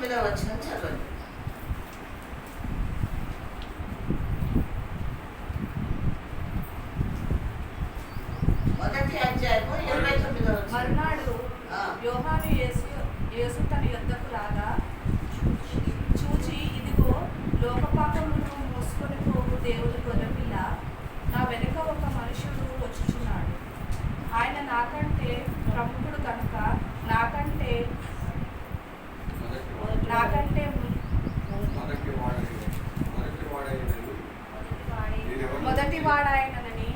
29వ వచనం చదవండి. మొదటి అధ్యాయము 29వ వచనం. మరునాడు యోహాను యేసు తన యొద్దకు రాగా చూచి, ఇదిగో లోకపాపమును మోసుకొని పోవు దేవుని గొర్రెపిల్ల, నా వెనుక ఒక మనుషుడు వచ్చుచున్నాడు. ఆయన నాకంటే ప్రముఖుడు కనుక నాకంటే మొదటి వాడాయనని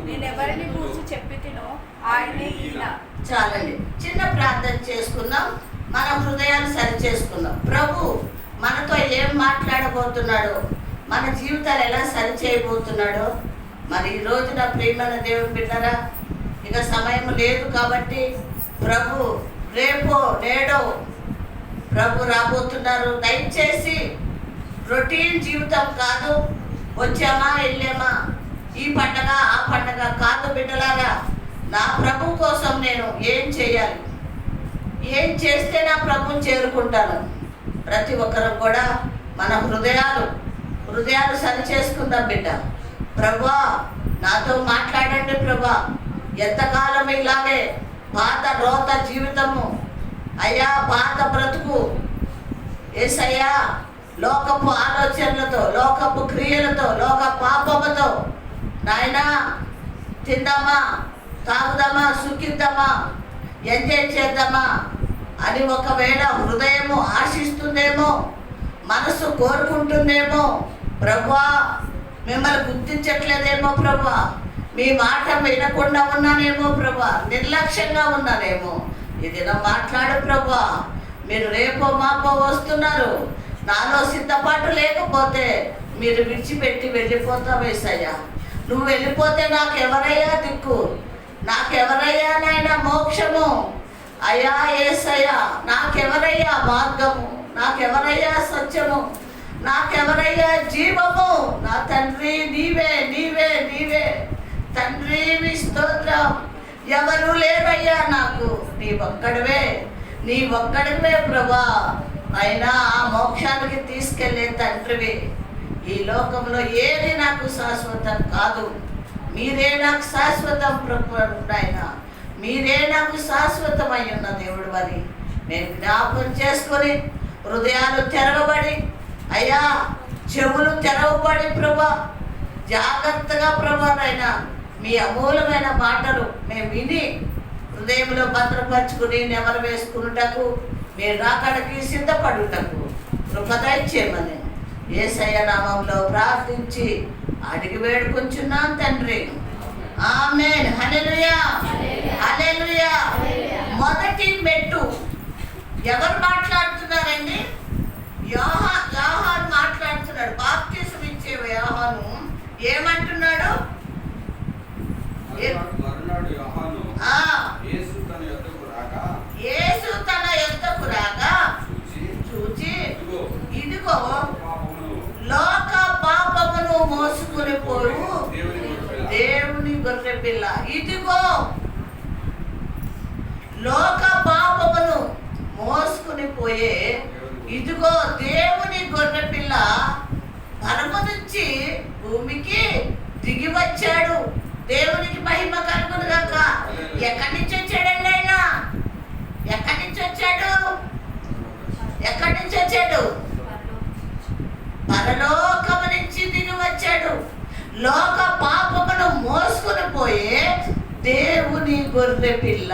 నేనెవరిని గురించి చెప్పితినో ఆయనే ఈయన. చాలండి, చిన్న ప్రార్థన చేసుకుందాం. మన హృదయాన్ని సరి చేసుకుందాం. ప్రభు మనతో ఏం మాట్లాడబోతున్నాడో, మన జీవితాలు ఎలా సరి చేయబోతున్నాడో మరి ఈ రోజున ప్రియమైన దేవుని బిడ్డరా, ఇక సమయం లేదు కాబట్టి ప్రభు రేపో నేడో ప్రభు రాబోతున్నారు. దయచేసి రొటీన్ జీవితం కాదు, వచ్చామా వెళ్ళామా, ఈ పండగ ఆ పండగ కాదు బిడ్డలారా. నా ప్రభు కోసం నేను ఏం చేయాలి, ఏం చేస్తే నా ప్రభుని చేరుకుంటాను. ప్రతి ఒక్కరు కూడా మన హృదయాలు సరి చేసుకుందాం బిడ్డ. ప్రభా నాతో మాట్లాడండి ప్రభా. ఎంతకాలం ఇలాగే పాత రోత జీవితము అయ్యా, పాత బ్రతుకు యేసయ్యా, లోకపు ఆలోచనలతో, లోకపు క్రియలతో, లోక పాపముతో నాయనా తిందామా, తాగుదామా, సుఖిద్దామా, ఎంజాయ్ చేద్దామా అని ఒకవేళ హృదయము ఆశిస్తుందేమో, మనసు కోరుకుంటుందేమో. ప్రభువా మిమ్మల్ని గుర్తించట్లేదేమో ప్రభువా, మీ మాట వినకుండా ఉన్నానేమో ప్రభువా, నిర్లక్ష్యంగా ఉన్నానేమో. ఇది నా మాట్లాడు ప్రభువా. మీరు రేపో మాపో వస్తున్నారు. నాలో సిద్ధపాటు లేకపోతే మీరు విడిచిపెట్టి వెళ్ళిపోతావు యేసయ్యా. నువ్వు వెళ్ళిపోతే నాకెవరయ్యా దిక్కు, నాకెవరయ్యా నాయనా మోక్షము? అయ్యా యేసయ్యా, నాకెవరయ్యా మార్గము, నాకెవరయ్యా సత్యము, నాకెవరయ్యా జీవము? నా తండ్రి నీవే, నీవే, నీవే తండ్రి. నీ స్తోత్రం. ఎవరు లేరయ్యా నాకు, నీ ఒక్కడివే ప్రభా. అయినా ఆ మోక్షానికి తీసుకెళ్లే తండ్రివి. ఈ లోకంలో ఏది నాకు శాశ్వతం కాదు, మీరే నాకు శాశ్వతం ప్రభు. ఆయన మీరే నాకు శాశ్వతమై ఉన్న దేవుడు అని నేను జ్ఞాపకం చేసుకొని, హృదయాలు తెరవబడి అయ్యా, చెవులు తెరవబడి ప్రభా, జాగ్రత్తగా ప్రభానైనా మీ అమూలమైన మాటలు మేము విని హృదయంలో భద్రపరుచుకుని నెమరు వేసుకున్నటకు, మీరు రాకడికి సిద్ధపడుటకు కృప దయచేయమని యేసయ్య నామంలో ప్రార్థించి అడిగి వేడుకొంచున్నాను తండ్రి. ఆమేన్. హల్లెలూయా, హల్లెలూయా. మొదటి మెట్టు ఎవరు మాట్లాడుతున్నారండి? యోహాను మాట్లాడుతున్నాడు. బాప్తిసం ఇచ్చే యోహాను ఏమంటున్నాడు? యేసు తన యొద్దకు రాగా చూచి, ఇదిగో లోక పాపమును మోసుకుని పోవు దేవుని గొర్రె పిల్ల. ఇదిగో లోక పాపమును మోసుకుని పోయే ఇదిగో దేవుని గొర్రె పిల్ల పరమ నుంచి భూమికి దిగి వచ్చాడు. దేవునికి మహిమ కలుగును గాక. ఎక్కడి నుంచి వచ్చాడండి ఆయన? ఎక్కడి నుంచి వచ్చాడు? ఎక్కడి నుంచి వచ్చాడు? పరలోకము నుంచి దిగి వచ్చాడు. లోక పాపమును మోసుకుని పోయే దేవుని గొర్రె పిల్ల.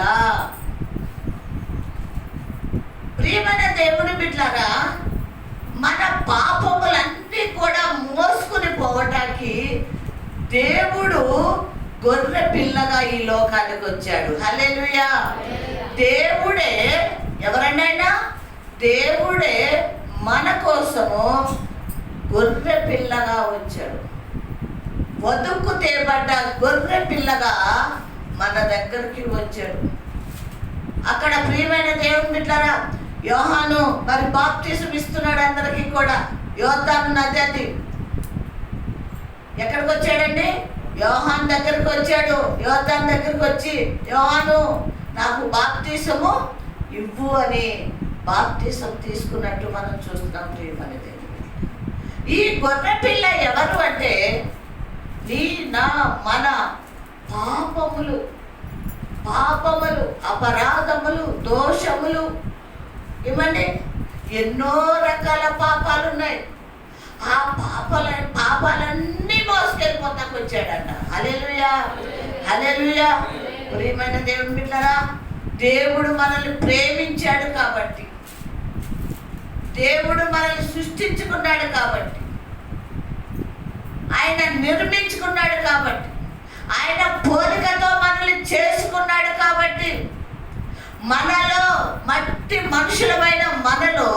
ప్రియమైన దేవుని బిడ్డలారా, మన పాపములన్నీ కూడా మోసుకుని పోవటానికి దేవుడు గొర్రె పిల్లగా ఈ లోకానికి వచ్చాడు. హల్లెలూయా. దేవుడే ఎవరండి ఆయన? దేవుడే మన కోసము గొర్రె పిల్లగా వచ్చాడు. వధుకు తేబడ్డ గొర్రె పిల్లగా మన దగ్గరికి వచ్చాడు. అక్కడ ప్రియమైన దేవుని బిడ్డలారా, యోహాను మరి బాప్తిసం ఇస్తున్నాడు అందరికీ కూడా. యోర్దాను నది అది. ఎక్కడికి వచ్చాడండి? యోహాను దగ్గరికి వచ్చాడు. యోర్దాను దగ్గరికి వచ్చి, యోహాను నాకు బాప్తిసము ఇవ్వు అని బాప్తిసం తీసుకున్నట్టు మనం చూస్తున్నాం. ప్రియమైన దేవుని ఈ గొర్రె పిల్ల ఎవరు అంటే నీ నా మన పాపములు అపరాధములు దోషములు ఏమండి ఎన్నో రకాల పాపాలు ఉన్నాయి. ఆ పాపాలన్నీ మోసుకెళ్ళిపోతాకు వచ్చాడంట. హల్లెలూయా హల్లెలూయా. ప్రియమైన దేవుని బిడ్డలారా, దేవుడు మనల్ని ప్రేమించాడు కాబట్టి, దేవుడు మనల్ని సృష్టించుకున్నాడు కాబట్టి, ఆయన నిర్మించుకున్నాడు కాబట్టి, ఆయన పోలికతో మనల్ని చేసుకున్నాడు కాబట్టి, మనలో మట్టి మనుషులమైన మనలో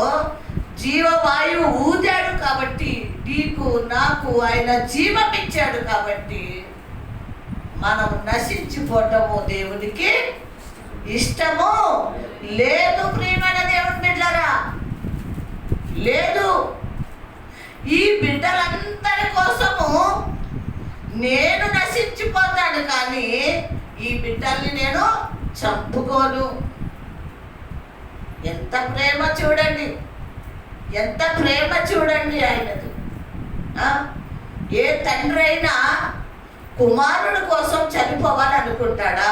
జీవవాయువు ఊదాడు కాబట్టి, నీకు నాకు ఆయన జీవం ఇచ్చాడు కాబట్టి మనం నశించిపోవటము దేవునికి ఇష్టము లేదు. ప్రియమైన దేవుని బిడ్డలారా, లేదు. ఈ బిడ్డలందరి కోసము నేను నశించిపోతాను, కానీ ఈ బిడ్డల్ని నేను చంపుకోను. ఎంత ప్రేమ చూడండి, ఎంత ప్రేమ చూడండి ఆయనది. ఏ తండ్రి అయినా కుమారుడు కోసం చనిపోవాలని అనుకుంటాడా?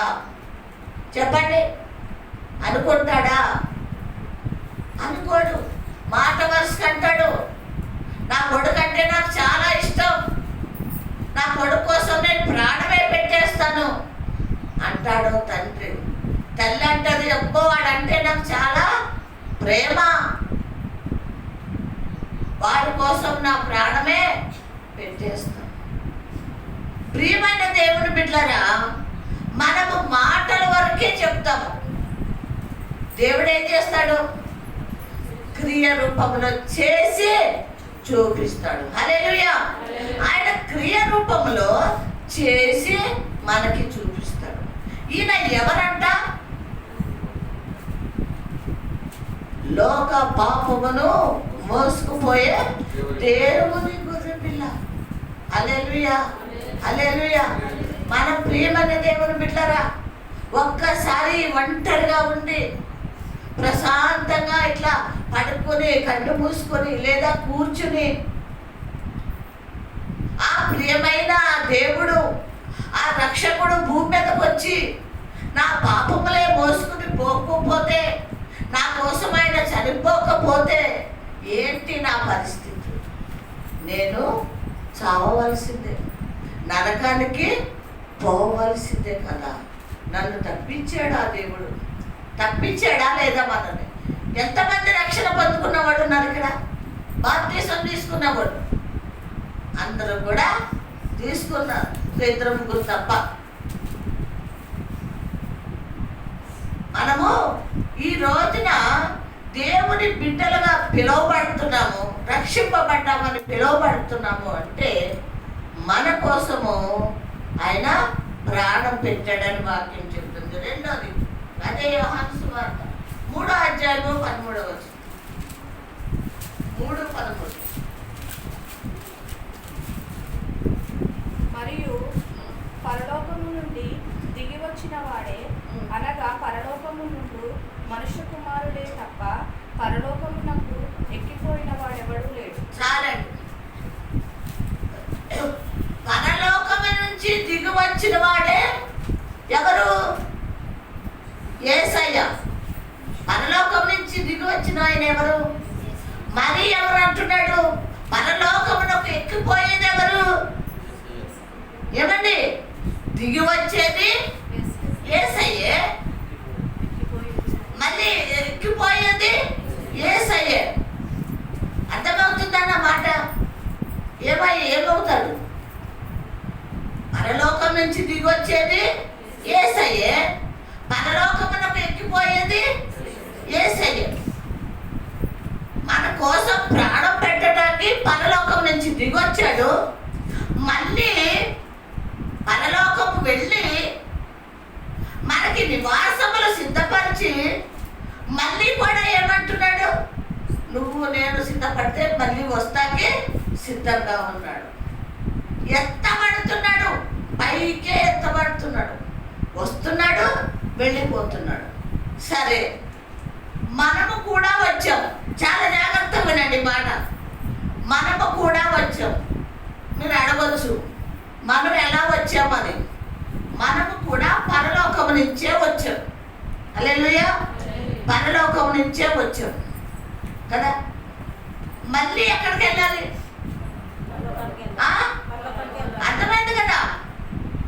చెప్పండి, అనుకుంటాడా? అనుకోడు. మాట వరుసకు అంటాడు, నా కొడుకు అంటే నాకు చాలా ఇష్టం, నా కొడుకు కోసం నేను ప్రాణమే పెట్టేస్తాను అంటాడు తండ్రి. తల్లి అంటది, అబ్బో వాడంటే నాకు చాలా ప్రేమ, వాడి కోసం నా ప్రాణమే పెట్టేస్తాను. ప్రియమైన దేవుని బిడ్డలారా, మనము మాటల వరకే చెప్తాము, దేవుడు ఏం చేస్తాడు? క్రియ రూపంలో చేసి చూపిస్తాడు. హల్లెలూయా. ఆయన క్రియ రూపంలో చేసి మనకి చూపిస్తాడు. ఈయన ఎవరంట? లోక పాపమును మోసుకుపోయే దేవుని గొర్రె పిల్ల. హల్లెలూయా హల్లెలూయా. మన ప్రియమైన దేవుని బిడ్డలారా, ఒక్కసారి ఒంటరిగా ఉండి ప్రశాంతంగా ఇట్లా పడుకొని కళ్ళు మూసుకొని లేదా కూర్చుని ఆ ప్రియమైన దేవుడు, ఆ రక్షకుడు భూమి మీదకి వచ్చి నా పాపములే మోసుకుని పోకపోతే, నా కోసం ఆయన చనిపోకపోతే ఏంటి నా పరిస్థితి? నేను చావవలసిందే, నరకానికి పోవలసిందే కదా. నన్ను తప్పించాడు ఆ దేవుడు. తప్పించాడా లేదా మనల్ని? ఎంతమంది రక్షణ పొందుకున్నవాడు ఉన్నారు ఇక్కడ? బాప్తిసం తీసుకున్నవాడు అందరూ కూడా తీసుకున్నారు, ఇద్దరు ముగ్గురు తప్ప. మనము ఈ రోజున దేవుని బిడ్డలుగా పిలువబడుతున్నాము, రక్షింపబడ్డామని పిలువబడుతున్నాము అంటే మన కోసము ఆయన ప్రాణం పెట్టాడని వాక్యం చెప్తుంది. రెండోది అదే యోహాను సువార్త 3వ అధ్యాయము 13వ వచనం. 3:13. మరియు పరలోకము నుండి దిగి వచ్చిన వాడే, అనగా పరలోకము నుండి మనుష్య కుమారుడే తప్ప పరలోకమునకు ఎక్కిపోయిన వాడెవడూ లేడు. చాలండి. పరలోకము నుంచి దిగి వచ్చిన వాడే ఎవరు? యేసయ్య. పరలోకం నుంచి దిగి వచ్చిన ఆయన ఎవరు? మరి ఎవరు అంటున్నాడు? పరలోకమునకు ఎక్కిపోయేది ఎవరు? ఏమండి? దిగి వచ్చేది యేసయ్యే, మళ్ళీ ఎక్కిపోయేది యేసయ్యే. అర్థమవుతుందన్న మాట? ఏమవుతాడు? పరలోకం నుంచి దిగి వచ్చేది యేసయ్యే, పరలోకమునకు ఎక్కిపోయేది యేసయ్యే. మన కోసం ప్రాణం పెట్టడానికి పరలోకం నుంచి దిగొచ్చాడు. మళ్ళీ పరలోకం వెళ్ళి మనకి నివాసములు సిద్ధపరిచి మళ్ళీ కూడా ఏమంటున్నాడు? నువ్వు నేను సిద్ధపడితే మళ్ళీ వస్తాకి సిద్ధంగా ఉన్నాడు. ఎత్తబడుతున్నాడు, పైకే ఎత్తబడుతున్నాడు, వస్తున్నాడు, వెళ్ళిపోతున్నాడు. సరే, మనము కూడా వచ్చాం. చాలా జాగ్రత్తగా వినండి మాట. మనము కూడా వచ్చాం. మీరు అడగవచ్చు మనం ఎలా వచ్చామని. మనము కూడా పరలోకం నుంచే వచ్చాం. హల్లెలూయా. పరలోకం నుంచే వచ్చాం కదా. మళ్ళీ ఎక్కడికి వెళ్ళాలి? అర్థమైంది కదా.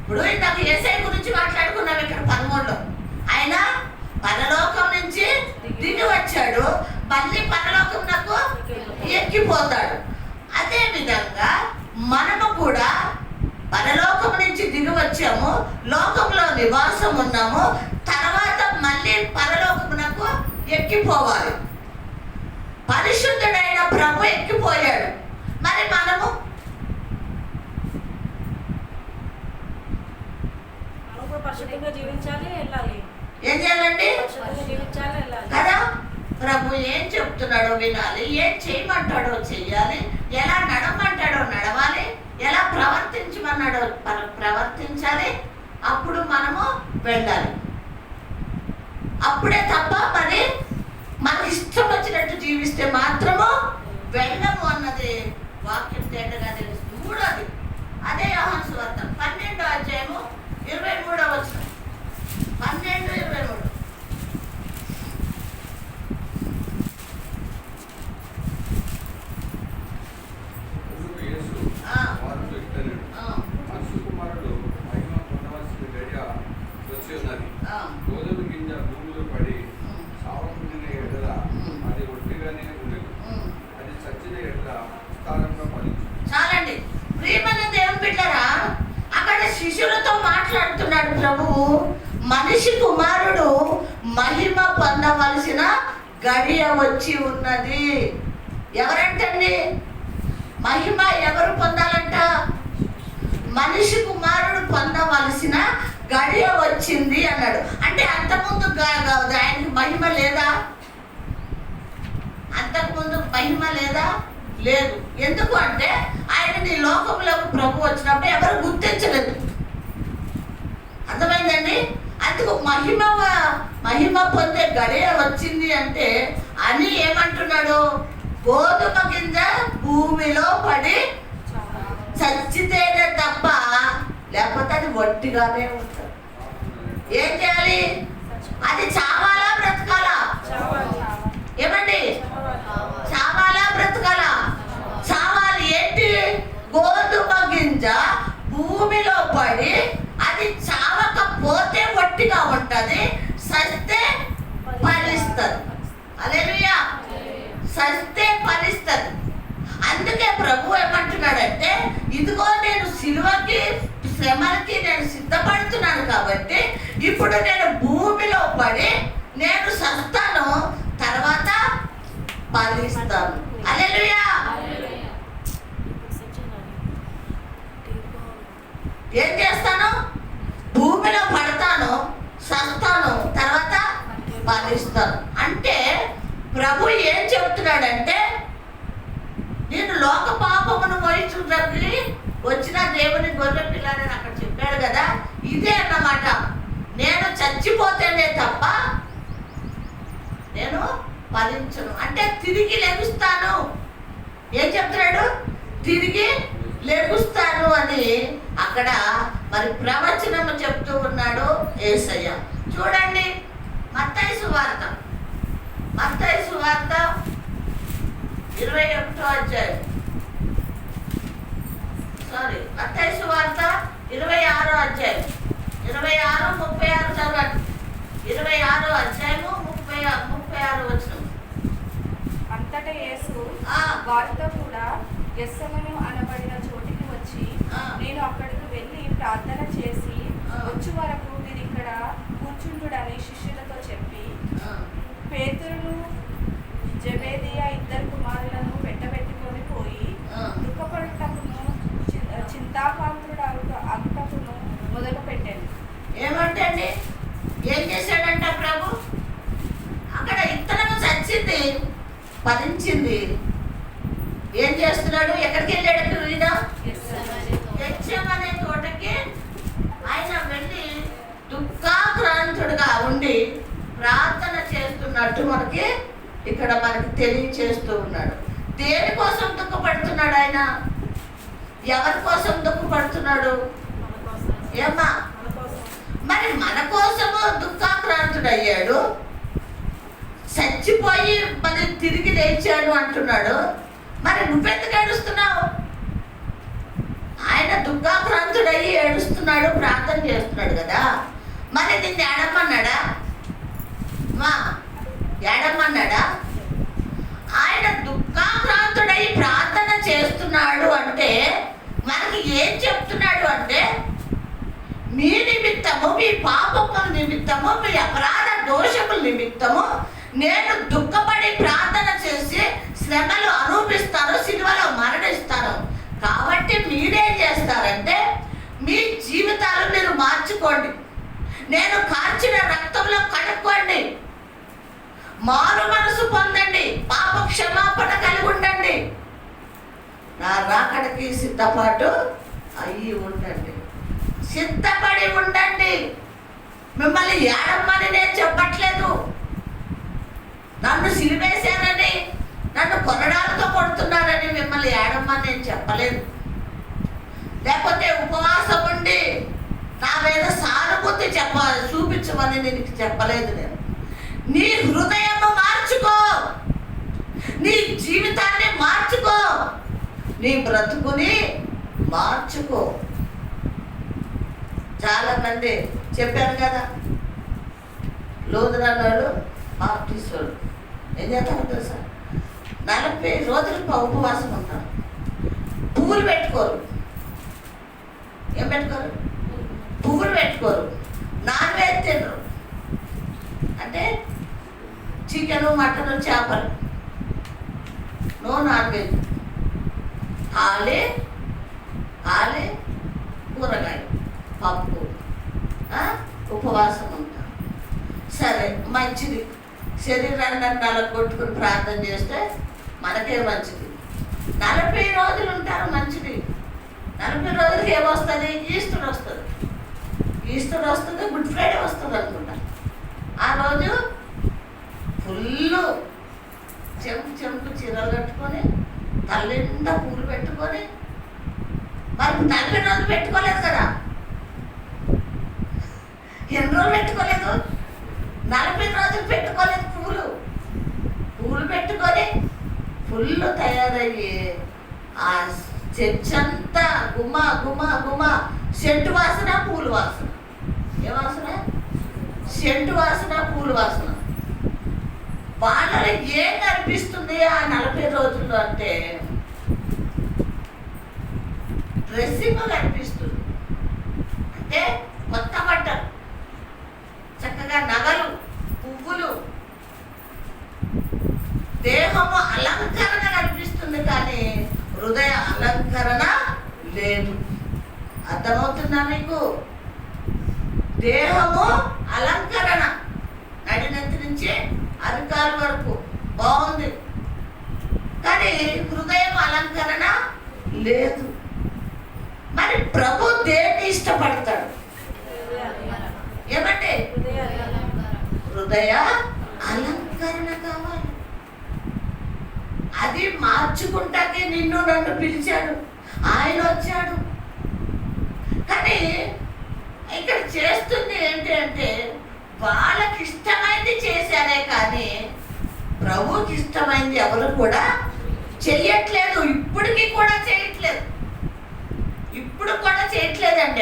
ఇప్పుడు ఇందాక యేసయ్య గురించి మాట్లాడుకున్నాం ఇక్కడ 13లో. ఆయన పరలోకం నుంచి దిగి వచ్చాడు, మళ్ళీ పరలోకంకు ఎక్కిపోతాడు. అదే విధంగా మనము కూడా పరలోకం నుంచి దిగి వచ్చాము, లోకంలో నివాసం ఉన్నాము, తర్వాత మళ్ళీ పరలోకమునకు ఎక్కిపోవాలి. పరిశుద్ధుడైన ప్రభు ఎక్కిపోయాడు. మరి మనము పరిశుద్ధంగా జీవించాలి, వెళ్ళాలి. ఏం చేయాలండి జీవించాలి, వెళ్ళాలి కదా. ప్రభు ఏం చెప్తున్నాడో వినాలి, ఏం చేయమంటాడో చెయ్యాలి, ఎలా నడమంటాడో నడవాలి, ఎలా ప్రవర్తించమన్నాడో ప్రవర్తించాలి. అప్పుడు మనము వెళ్ళాలి. అప్పుడే తప్ప మరి మనకి ఇష్టం వచ్చినట్టు జీవిస్తే మాత్రము వెళ్ళము అన్నది వాక్యం తేటగా తెలుస్తుంది. మూడోది అదే యోహాను సువార్త 12వ అధ్యాయము 23వ వచనం. 12:23. గోధుమ గింజ భూమిలో పడి సావకుండిన ఎడల అది ఒట్టిగానే ఉండదు, అది చచ్చిన ఎడల విస్తారంగా ఫలించు. చాలండి. ప్రియమైన దేవుని బిడ్డలారా, అక్కడ శిష్యులతో మాట్లాడుతున్నాడు ప్రభువు. మనిషి కుమారుడు మహిమ పొందవలసిన గడియ వచ్చి ఉన్నది. ఎవరంటండి మహిమ? ఎవరు పొందాలంట? మనిషి కుమారుడు పొందవలసిన గడియ వచ్చింది అన్నాడు. అంటే అంతకుముందు ఆయనకి మహిమ లేదా? అంతకుముందు మహిమ లేదా? లేదు. ఎందుకు అంటే ఆయనని లోకంలోకి ప్రభు వచ్చినప్పుడు ఎవరు గుర్తించలేదు. అర్థమైందండి? అందుకు మహిమ పొందే గడియ వచ్చింది అంటే అని ఏమంటున్నాడు? గోధుమ గింజ భూమిలో పడి చచ్చితేనే తప్ప లేకపోతే అది వట్టిగానే ఉంటుంది. ఏం చేయాలి? అది చావాలా బ్రతకాలా? ఏమండి? చావాలా బ్రతకాలా? చావాలి. ఏంటి? గోధుమ గింజ భూమిలో పడి అది చావకపోతే వట్టిగా ఉంటుంది, సస్తే ఫలిస్తుంది. హల్లెలూయా. సస్తే ఫలిస్తుంది. అందుకే ప్రభు ఏమంటున్నాడంటే, ఇదిగో నేను సిలువకి శ్రమలకి నేను సిద్ధపడుతున్నాను కాబట్టి ఇప్పుడు నేను భూమిలో పడి నేను సస్తాను, తర్వాత ఫలిస్తాను. హల్లెలూయా. ఏం చేస్తాను? భూమిలో పడతాను, సస్తాను, తర్వాత ఫలిస్తాను. అంటే ప్రభు ఏం చెప్తున్నాడంటే, నేను లోక పాపమును మోయించుటకి వచ్చిన దేవుని గొర్రె పిల్లని అక్కడ చెప్పాడు కదా. ఇదే అన్నమాట. నేను చచ్చిపోతేనే తప్ప నేను ఫలించను. అంటే తిరిగి లెగుస్తాను. ఏం చెప్తున్నాడు? తిరిగి లెగుస్తాను అని అక్కడ మరి ప్రవచనము చెప్తూ ఉన్నాడు యేసయ్య. చూడండి మత్తయి సువార్త 21వ అధ్యాయం. మత్తయి సువార్త 26వ అధ్యాయం. 26, 36 చదవండి. 26వ అధ్యాయము 36 వచనం. అంతటా యేసు వారితో కూడా గెత్సెమను అనబడిన చోటికి వచ్చి, నేను అక్కడికి వెళ్ళి ప్రార్థన చేసి వచ్చే వరకు మీరు ఇక్కడ కూర్చుండుడని శిష్యులతో చెప్పి, పేతురును జెబెదయి ఇద్దరు కుమారులను వెంటబెట్టుకొని పోయి దుఃఖపడుటకును చింతాకాంతుడగుటకును మొదలు పెట్టాను. ఏమంటే అండి, ఏం చేశాడంట ప్రభు? అక్కడ ఇత్తనము చచ్చింది, ఫలించింది. ఏం చేస్తున్నాడు? ఎక్కడికి వెళ్ళాడు? గెత్సెమనే తోటకి ఆయన వెళ్ళి దుఃఖాక్రాంతుడుగా ఉండి ప్రార్థన చేస్తున్నట్టు మనకి ఇక్కడ మనకి తెలియచేస్తూ ఉన్నాడు. దేనికోసం దుఃఖపడుతున్నాడు ఆయన? ఎవరి కోసం దుఃఖపడుతున్నాడు? మన కోసం, ఏమ్మా? మన కోసం. మరి మన కోసము దుఃఖాక్రాంతుడయ్యాడు, చచ్చిపోయి మరి తిరిగి లేచాడు అంటున్నాడు. మరి నువ్వెందుకు ఏడుస్తున్నావు? ఆయన దుఃఖాక్రాంతుడయ్యి ఏడుస్తున్నాడు, ప్రార్థన చేస్తున్నాడు కదా. మరి నిన్ను ఏడమన్నాడా? మా ఏడమన్నాడా? ఆయన దుఃఖాక్రాంతుడై ప్రార్థన చేస్తున్నాడు అంటే మనకి ఏం చెప్తున్నాడు అంటే, మీ నిమిత్తము, మీ పాపముల నిమిత్తము, మీ అపరాధ దోషముల నిమిత్తము నేను దుఃఖపడి ప్రార్థన చేసి శ్రమలు అనుభవిస్తాను, సిలువలో మరణిస్తాను. కాబట్టి మీరేం చేస్తారంటే మీ జీవితాలు మీరు మార్చుకోండి, నేను కార్చిన రక్తంలో కడుక్కోండి, మారు మనసు పొందండి, పాప క్షమాపణ కలిగి ఉండండి, నా రాకడికి సిద్ధపాటు అయ్యి ఉండండి, సిద్ధపడి ఉండండి. మిమ్మల్ని ఏడమ్మని నేను చెప్పట్లేదు, నన్ను సిలివేశానని, నన్ను కొరడాలతో కొడుతున్నారని మిమ్మల్ని ఏడమ్మని నేను చెప్పలేదు. లేకపోతే ఉపవాసం ఉండి నా మీద సానుభూతి చూపించమని నేను చెప్పలేదు. నేను నీ హృదయము మార్చుకో, నీ జీవితాన్ని మార్చుకో, నీ బ్రతుకుని మార్చుకో. చాలా మంది చెప్పాను కదా, లోదరాలు బాప్టిస్ట్ వాళ్ళు ఏం చేస్తారు తెలుసా? 40 రోజులు ఉపవాసం ఉంటారు, పువ్వులు పెట్టుకోరు. ఏం పెట్టుకోరు? పువ్వులు పెట్టుకోరు, నాన్ వెజ్ తినరు. అంటే చికెను, మటను, చేపలు, నో నాన్ వెజ్, ఖాళీ కూరగాయలు, పప్పు, ఉపవాసం ఉంటారు. సరే, మంచిది. శరీరాన్ని నలగొట్టుకుని ప్రార్థన చేస్తే మనకే మంచిది. 40 రోజులు ఉంటారు, మంచిది. 40 రోజులకి ఏమొస్తుంది? ఈస్టర్ వస్తుంది. ఈస్టర్ వస్తుంది, గుడ్ ఫ్రైడే వస్తుంది అనుకుంటా. ఆ రోజు ఫుల్లు చెంపు చీరలు కట్టుకొని, తల్లిండా పూలు పెట్టుకొని, మరి 40 రోజులు పెట్టుకోలేదు కదా. ఎన్ని రోజులు పెట్టుకోలేదు? 40 రోజులు పెట్టుకోలేదు. పువ్వులు పెట్టుకొని ఫుల్ తయారయ్యి ఆ చర్చ్ అంతా గుమ సెంటు వాసన, పూలు వాసన. ఏ వాసన? సెంటు వాసన, పూలు వాసన. వాళ్ళలో ఏం కనిపిస్తుంది ఆ 40 రోజుల్లో అంటే డ్రెస్సింగ్ కనిపిస్తుంది. అంటే కొత్త బట్టలు, చక్కగా నగలు, పువ్వులు, దేహము అలంకరణ కనిపిస్తుంది, కానీ హృదయ అలంకరణ లేదు. అర్థమవుతుందా మీకు? దేహము అలంకరణ నడినెత్తి నుంచి అరికాల వరకు బాగుంది, కానీ హృదయం అలంకరణ లేదు. మరి ప్రభు దేన్ని ఇష్టపడతాడు? ఏమంటే హృదయ అలంకరణ కావాలి. అది మార్చుకుంటాకే నిన్ను నన్ను పిలిచాడు, ఆయన వచ్చాడు. కానీ ఇక్కడ చేస్తుంది ఏంటి అంటే వాళ్ళకి ఇష్టమైంది చేశారే, కానీ ప్రభువుకి ఇష్టమైంది ఎవరు కూడా చెయ్యట్లేదు. ఇప్పటికీ కూడా చేయట్లేదు. ఇప్పుడు కూడా చేయట్లేదండి.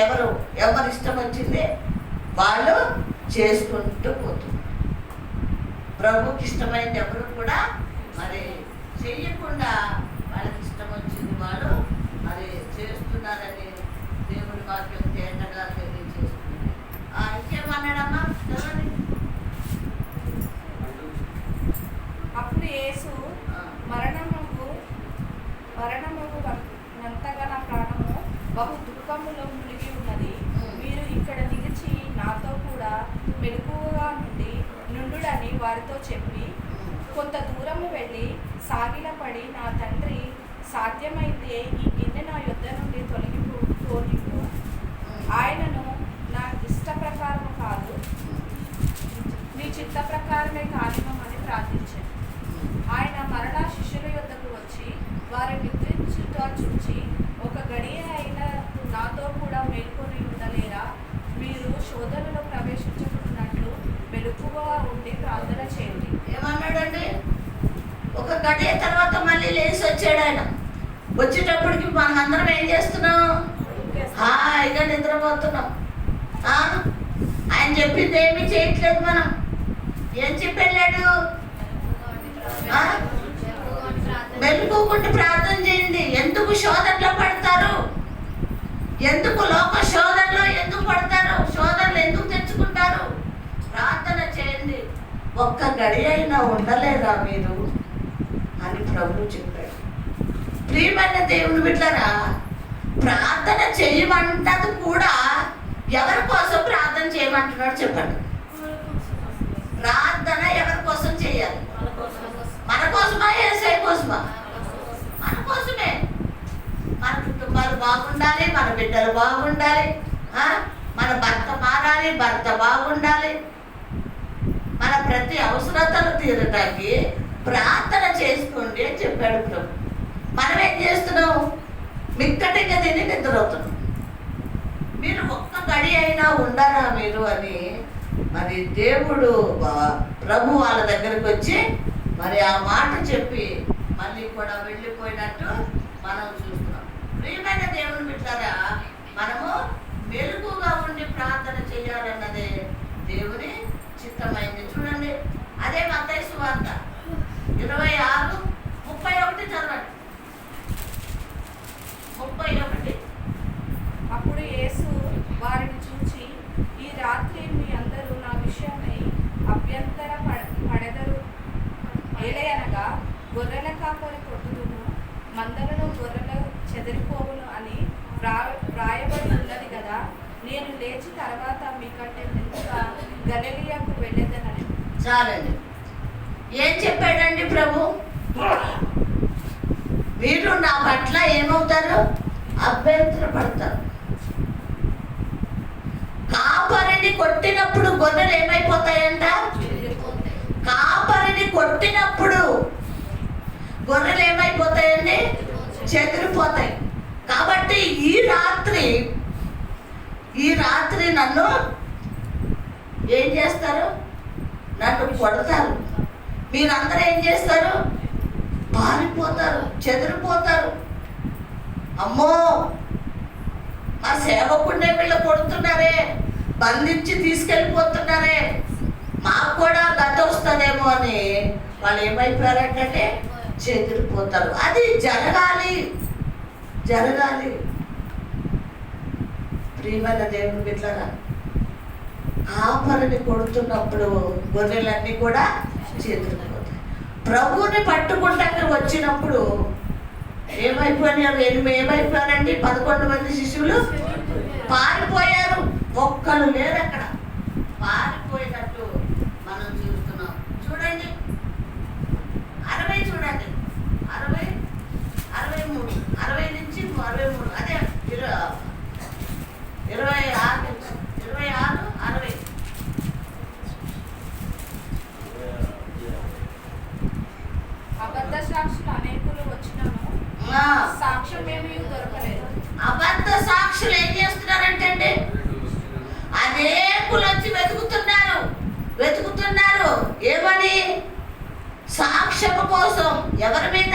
ఎవరు ఇష్టం వచ్చింది వాళ్ళు చేసుకుంటూ పోతున్నారు. ప్రభుకి ఇష్టమైంది ఎవరు కూడా మరి చెయ్యకుండా వాళ్ళకి ఇష్టం వచ్చింది వాళ్ళు మరి చేస్తున్నారని దేవుడి వాక్యం తేటగా తెలియజేస్తుంది. ఇంకేమన్నాడమ్మా? అప్పుడు యేసు మరణమునంతగా నా ప్రాణము బహు దుఃఖములో మునిగి ఉన్నది. మీరు ఇక్కడ నిలిచి నాతో కూడా మెలకువగా నుండుడని వారితో చెప్పి కొంత దూరము వెళ్ళి సాగిలపడి, నా తండ్రి, సాధ్యమైతే ఈ గిన్నె నా యొద్ద నుండి తొలగిపోనివ్వు. ఆయనను నా ఇష్ట ప్రకారము కాదు, నీ చిత్త ప్రకారమే కానివ్వమని ప్రార్థించాను. ఆయన మరలా శిష్యుల యొద్దకు వచ్చి వారి నిద్రించుట చూచి, ఒక గడియ అయిన నాతో కూడా మేల్కొని ఉండలేరా? మీరు శోధనలో ప్రవేశించకున్నట్లు మెలకువగా ఉండి ప్రార్థన చేయండి. ఏమన్నాడండి? ఒక గడియ తర్వాత మళ్ళీ లేచి వచ్చాడు ఆయన. వచ్చేటప్పటికి మనం అందరం ఏం చేస్తున్నాం? హాయిగా నిద్రపోతున్నాం. ఆయన చెప్పింది ఏమీ చేయట్లేదు. మనం ఏం చెప్పి వెళ్ళాడు? మెలుకోకుండా ప్రార్థన చేయండి. ఎందుకు శోధనలో పడతారు? ఎందుకు లోక శోధనలో ఎందుకు పడతారు? శోధనలు ఎందుకు తెచ్చుకుంటారు? ప్రార్థన చేయండి. ఒక్క గడి అయినా ఉండలేరా మీరు అని ప్రభువు చెప్పాడు. ప్రియమైన దేవుని బిడ్డలారా, ప్రార్థన చేయమంటది కూడా ఎవరి కోసం ప్రార్థన చేయమంటున్నాడు చెప్పండి. ప్రార్థన ఎవరి కోసం చేయాలి? మన కోసమా? యేసయ్య కోసమా? మన కోసమే. మన కుటుంబాలు బాగుండాలి, మన బిడ్డలు బాగుండాలి, మన భర్త మారాలి, భర్త బాగుండాలి. మన ప్రతి అవసరతలు తీరటానికి ప్రార్థన చేసుకోండి అని చెప్పాడు ప్రభు. మనం ఏం చేస్తున్నాం? మిక్కటిగా తిని నిద్రవుతున్నాం. మీరు ఒక్క గడి అయినా ఉండరా మీరు అని మరి దేవుడు ప్రభు వాళ్ళ దగ్గరికి వచ్చి మరి ఆ మాట చెప్పి మళ్ళీ కూడా వెళ్ళిపోయినట్టు మనం చూస్తున్నాం. ప్రియమైన దేవుని బిడ్డలారా, మనము మెలకుగా ఉండి ప్రార్థన చేయాలన్నదే దేవుని చిత్తమైంది. చూడండి, అదే మత్తయి సువార్త 26:31 చదవండి. 31. అప్పుడు యేసు వారిని చూచి, ఈ రాత్రి మీ అందరూ నా విషయమై అభ్యంతర పడెదరు. ఏలయనగా గొర్రెల కాపరి కొట్టుదును, మందలను గొర్రెలు చెదిరిపోవును అని వ్రాయబడి ఉన్నది కదా. నేను లేచి తర్వాత మీకంటే ముందుగా గలిలయకు వెళ్ళేదనని. చాలండి. ఏం చెప్పాడండి ప్రభు? మీరు నా పట్ల ఏమవుతారు? అభ్యంతర పడతారు. కాపరిని కొట్టినప్పుడు గొర్రెలు ఏమైపోతాయంట? కాపరిని కొట్టినప్పుడు గొర్రెలు ఏమైపోతాయండి? చెదిరిపోతాయి. కాబట్టి ఈ రాత్రి నన్ను ఏం చేస్తారు? నన్ను కొడతారు. మీరందరూ ఏం చేస్తారు? పారిపోతారు, చెదిరిపోతారు. అమ్మో, మా సేవకుడినే వీళ్ళు కొడుతున్నారే, బంధించి తీసుకెళ్ళిపోతున్నారే, మాకు కూడా గత వస్తుందేమో అని వాళ్ళు ఏమైపోయారంటే చెదిరిపోతారు. అది జరగాలి. ప్రియమైన దేవుని బిడ్డలారా, కాపరిని కొడుతున్నప్పుడు గొర్రెలన్నీ కూడా చెదిరిపోతాయి. ప్రభువుని పట్టుకుంటానికి వచ్చినప్పుడు ఏమైపోయారండి? 11 మంది శిష్యులు పారిపోయారు. ఒక్కరు లేరు అక్కడ. పారిపోయినట్టు మనం చూస్తున్నాం. చూడండి 60 చూడండి, 60, 63, 60 నుంచి 63, అదే 26, 60. అబద్ధ సాక్షులు అనేకులు వచ్చినను సాక్ష్యం ఏమీ దొరకలేదు. అబద్ధ సాక్షులు ఏం చేస్తున్నారంటే అనేకులు వచ్చి వెతుకుతున్నారు. ఏమని? సాక్ష్యము కోసం. ఎవరి మీద?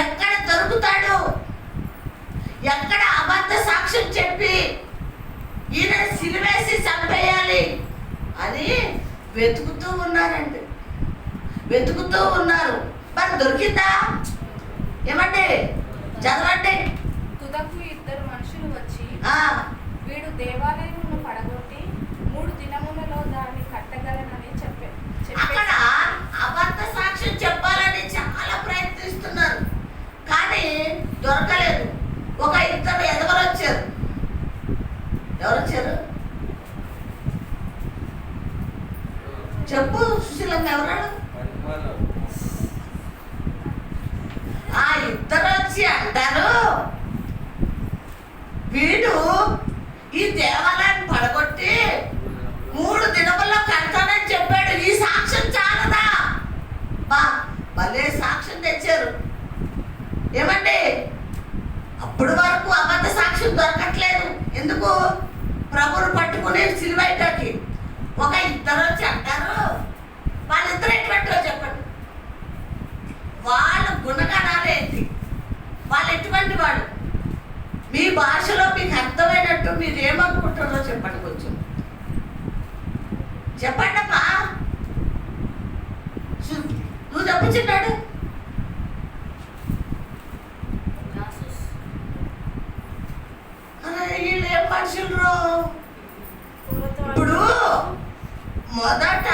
ఎక్కడ దొరుకుతాడు? ఎక్కడ అబద్ధ సాక్ష్యం చెప్పి ఈయన సిలువేసి చంపేయాలి అని వెతుకుతూ ఉన్నారు. మరి దొరికిందా? ఏమండి? చదవండి. తుదకు 2 మనుషులు వచ్చి, వీడు దేవాలయమును పడగొట్టి 3 దినములలో దాన్ని కట్టగలనని చెప్పారు. అక్కడ అబద్ధ సాక్ష్యం చెప్పాలని చాలా ప్రయత్నిస్తున్నారు, కానీ దొరకలేదు. ఒక 2 ఎదవలు వచ్చారు. ఎవరు వచ్చారు చెప్పు సుశీలమ్మ? ఎవరాడు? ఆ 2 వచ్చి అంటారు, వీడు ఈ దేవాలయాన్ని పడగొట్టి వాడికి 3 దినముల్లో కడతానని చెప్పాడు. ఈ సాక్ష్యం చాలదా? భలే సాక్ష్యం తెచ్చారు. ఏమండి, అప్పటి వరకు అబద్ధ సాక్ష్యం దొరకట్లేదు. ఎందుకు? ప్రభువును పట్టుకుని సిలువైటకి ఒక 2 వచ్చి అంటారు. వాళ్ళిద్దరు ఎటువంటివో చెప్పండి. వాళ్ళ గుణగణాలు ఏంటి, వాళ్ళు ఎటువంటి వాడు, మీ భాషలో మీకు అర్థమైనట్టు మీరు ఏమనుకుంటారో చెప్పండి. కొంచెం చెప్పండి అమ్మా. నువ్వు చెప్పుచున్నాడు. వీళ్ళు ఏం మనుషులు? ఇప్పుడు మొదట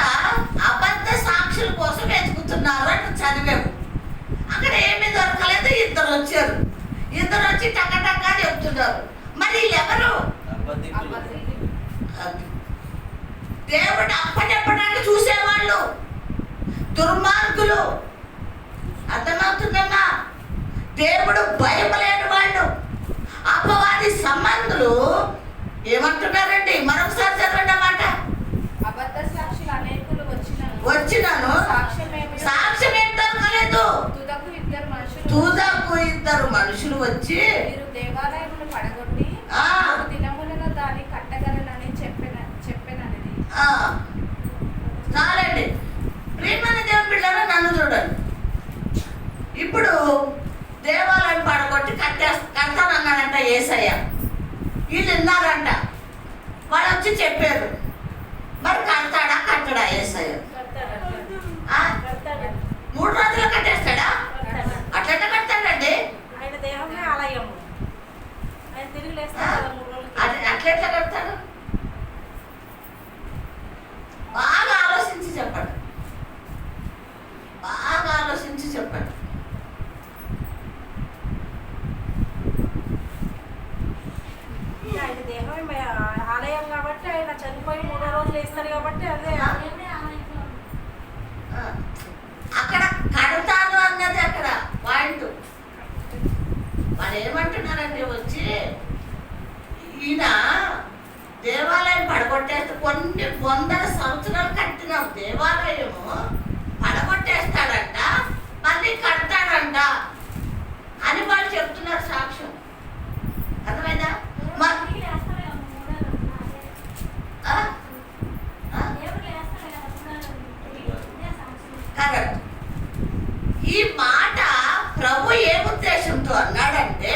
అబద్ధ సాక్షుల కోసం వెతుకుతున్నారు అని చదివాము. అక్కడ ఏమీ దొరకలేదు. 2 వచ్చారు. 2 వచ్చి టకటకా చెప్తున్నారు. మరి వీళ్ళెవరు? దేవుడు అప్పచెప్పడానికి చూసేవాళ్ళు, దుర్మార్గులు. అర్థమవుతుందమ్మా? దేవుడు భయపలేని వాళ్ళు, అపవాది సంబంధులు. ఏమంటున్నారండి? మరొకసారి చదవండి అన్నమాట. అబద్ధ సాక్షులు అనేకులు వచ్చినాను, సాక్ష్యం ఏం దొరకలేదు. తుదకు 2 మనుషులు వచ్చి మీరు దేవాలయమును పడగొట్టి 3 దినములలో దాన్ని కట్టగలనని చెప్పెననిది. చాలండి. ప్రియమైన దేవుని బిడ్డలారా, నన్ను చూడండి. ఇప్పుడు దేవాలయం పడగొట్టి కడతానన్నాడంట యేసయ్య. వీళ్ళు విన్నారంట. వాళ్ళు వచ్చి చెప్పారు. మరి కడతాడా కట్టడా యేసయ్య? 3 రోజులు కట్టేస్తాడా? అట్లా కడతాడండి. ఆయన దేహమే ఆలయము. ఆయన తిరిగి లేస్తాడు 3 రోజులు. అట్లెట్లా కడతాడు? బాగా ఆలోచించి చెప్పండి. బాగా ఆలోచించి చెప్పండి. ఆయన దేహమే ఆలయం కాబట్టి ఆయన చనిపోయి 3 రోజులు వేస్తారు కాబట్టి అదే ఆలయమే ఆలయం. అక్కడ కడతాను అన్నది అక్కడ పాయింట్. వాళ్ళు ఏమంటున్నారంటే వచ్చి ఈయన దేవాలయం పడగొట్టేస్తే కొన్ని 100 సంవత్సరాలు కట్టిన దేవాలయము పడగొట్టేస్తాడంట, మళ్ళీ కడతాడంట అని వాళ్ళు చెప్తున్నారు సాక్ష్యం. అర్థమైందా? కరెక్ట్. ఈ మాట ప్రభు ఏ ఉద్దేశంతో అన్నాడంటే,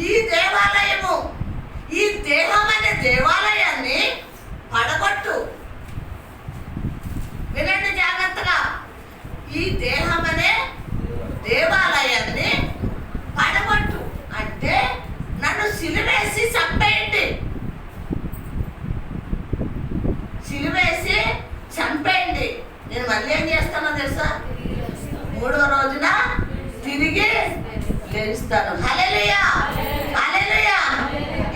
ఈ దేవాలయము, ఈ దేహం అనే దేవాలయాన్ని పడగొట్టు. వినండి జాగ్రత్తగా. ఈ దేహం అనే దేవాలయాన్ని పడగొట్టు అంటే నన్ను సిలువేసి చంపేయండి. సిలువేసి చంపేయండి. నేను మళ్ళీ ఏం చేస్తానో తెలుసా? 3వ రోజున తిరిగి లేస్తాను. హల్లెలూయా, హల్లెలూయా.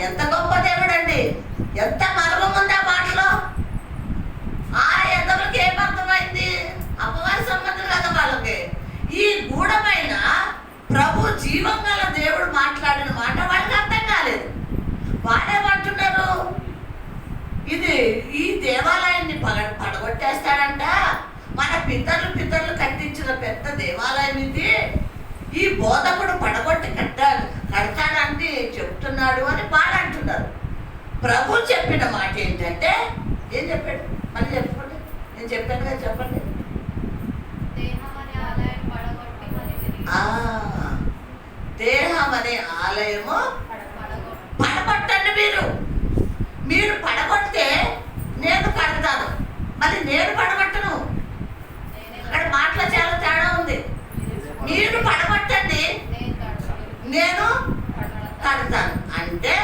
ఎంత గొప్ప దేవుడు అండి! ఎంత మర్మం ఉంది ఆ మాటలో. ఆ ఎదవలకి ఏమర్థమైంది? అపవాది సంబంధం కదా వాళ్ళకి. ఈ గూఢమైన ప్రభు జీవం గల దేవుడు మాట్లాడిన మాట వాళ్ళకి అర్థం కాలేదు. వాడేమంటున్నారు? ఇది ఈ దేవాలయాన్ని పడగొట్టేస్తాడంట. మన పితరులు కట్టించిన పెద్ద దేవాలయం ఇది. ఈ బోధకుడు పడగొట్టి కడతాడంటే చెప్తున్నాడు అని వాడంటున్నారు. ప్రభు చెప్పిన మాట ఏంటంటే, ఏం చెప్పాడు? మళ్ళీ చెప్పండి. నేను చెప్పాను కదా, చెప్పండి. దేహం అనే ఆలయము పడగొట్టండి. మీరు పడగొడితే నేను కడతాను. మళ్ళీ నేను పడగొట్టను. అక్కడ మాటలో చాలా తేడా ఉంది. మీరు పడగొట్టండి, నేను కడతాను. అంటే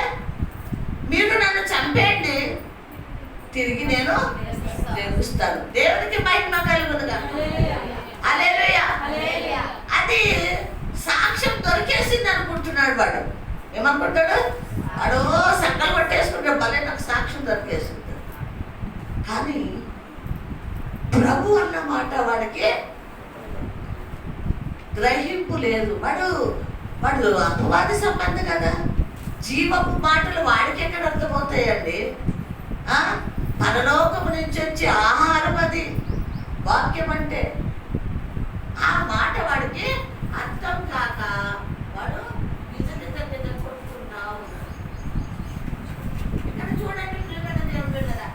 మీరు నన్ను చంపేయండి, తిరిగి నేను లెగుస్తాను. దేవునికి మహిమ కలుగునుగా. హల్లెలూయా. అది సాక్ష్యం దొరికేసింది అనుకుంటున్నాడు వాడు. ఏమనుకుంటాడు? వాడు సంకలు పట్టేసుకుంటాడు. భలే నాకు సాక్ష్యం దొరికేసింది. కానీ ప్రభు అన్న మాట వాడికి గ్రహింపు లేదు. వాడు అపవాది సంబంధం కదా. జీవపు మాటలు వాడికి ఎక్కడ అర్థమవుతాయండి? పరలోకము నుంచి వచ్చే ఆహారం అది వాక్యం అంటే. ఆ మాట వాడికి అర్థం కాక వాడు నిజ కొట్టుకుంటా ఉన్నాడు. ఇక్కడ చూడండి ప్రియమైన దేవుని బిడ్డలారా,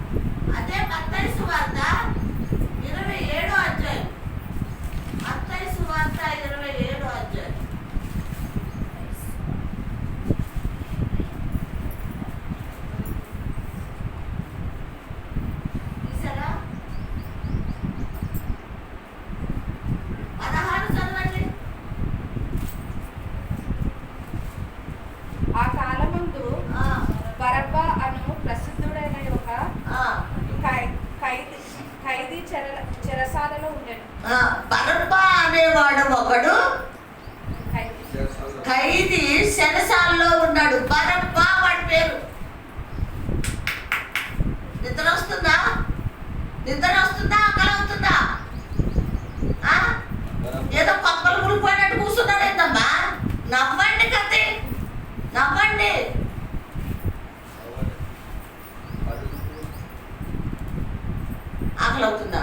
అదే మత్తయి సువార్త 27వ అధ్యాయం. మత్తయి సువార్త 27వ అధ్యాయం. తీసారా? 16 చదవండి. ఆ కాలమందు ఆ, బరబ్బా అను ప్రసిద్ధుడైన ఒక ఆ, ఖైదీ చెరసాలలో ఉండెను. బరబ్బా అనేవాడు ఒకడు ఖైదీ. ఖైదీ చెరసాలలో ఉన్నాడు. బరబ్బా వాడి పేరు. నిద్ర వస్తుందా? నిద్ర వస్తుందా? ఆకలి అవుతుందా? ఏదో పక్కలు కూలిపోయినట్టు కూర్చున్నాడు ఏంటమ్మా? నవ్వండి కత్తి, నవ్వండి. ఆకలి అవుతుందా?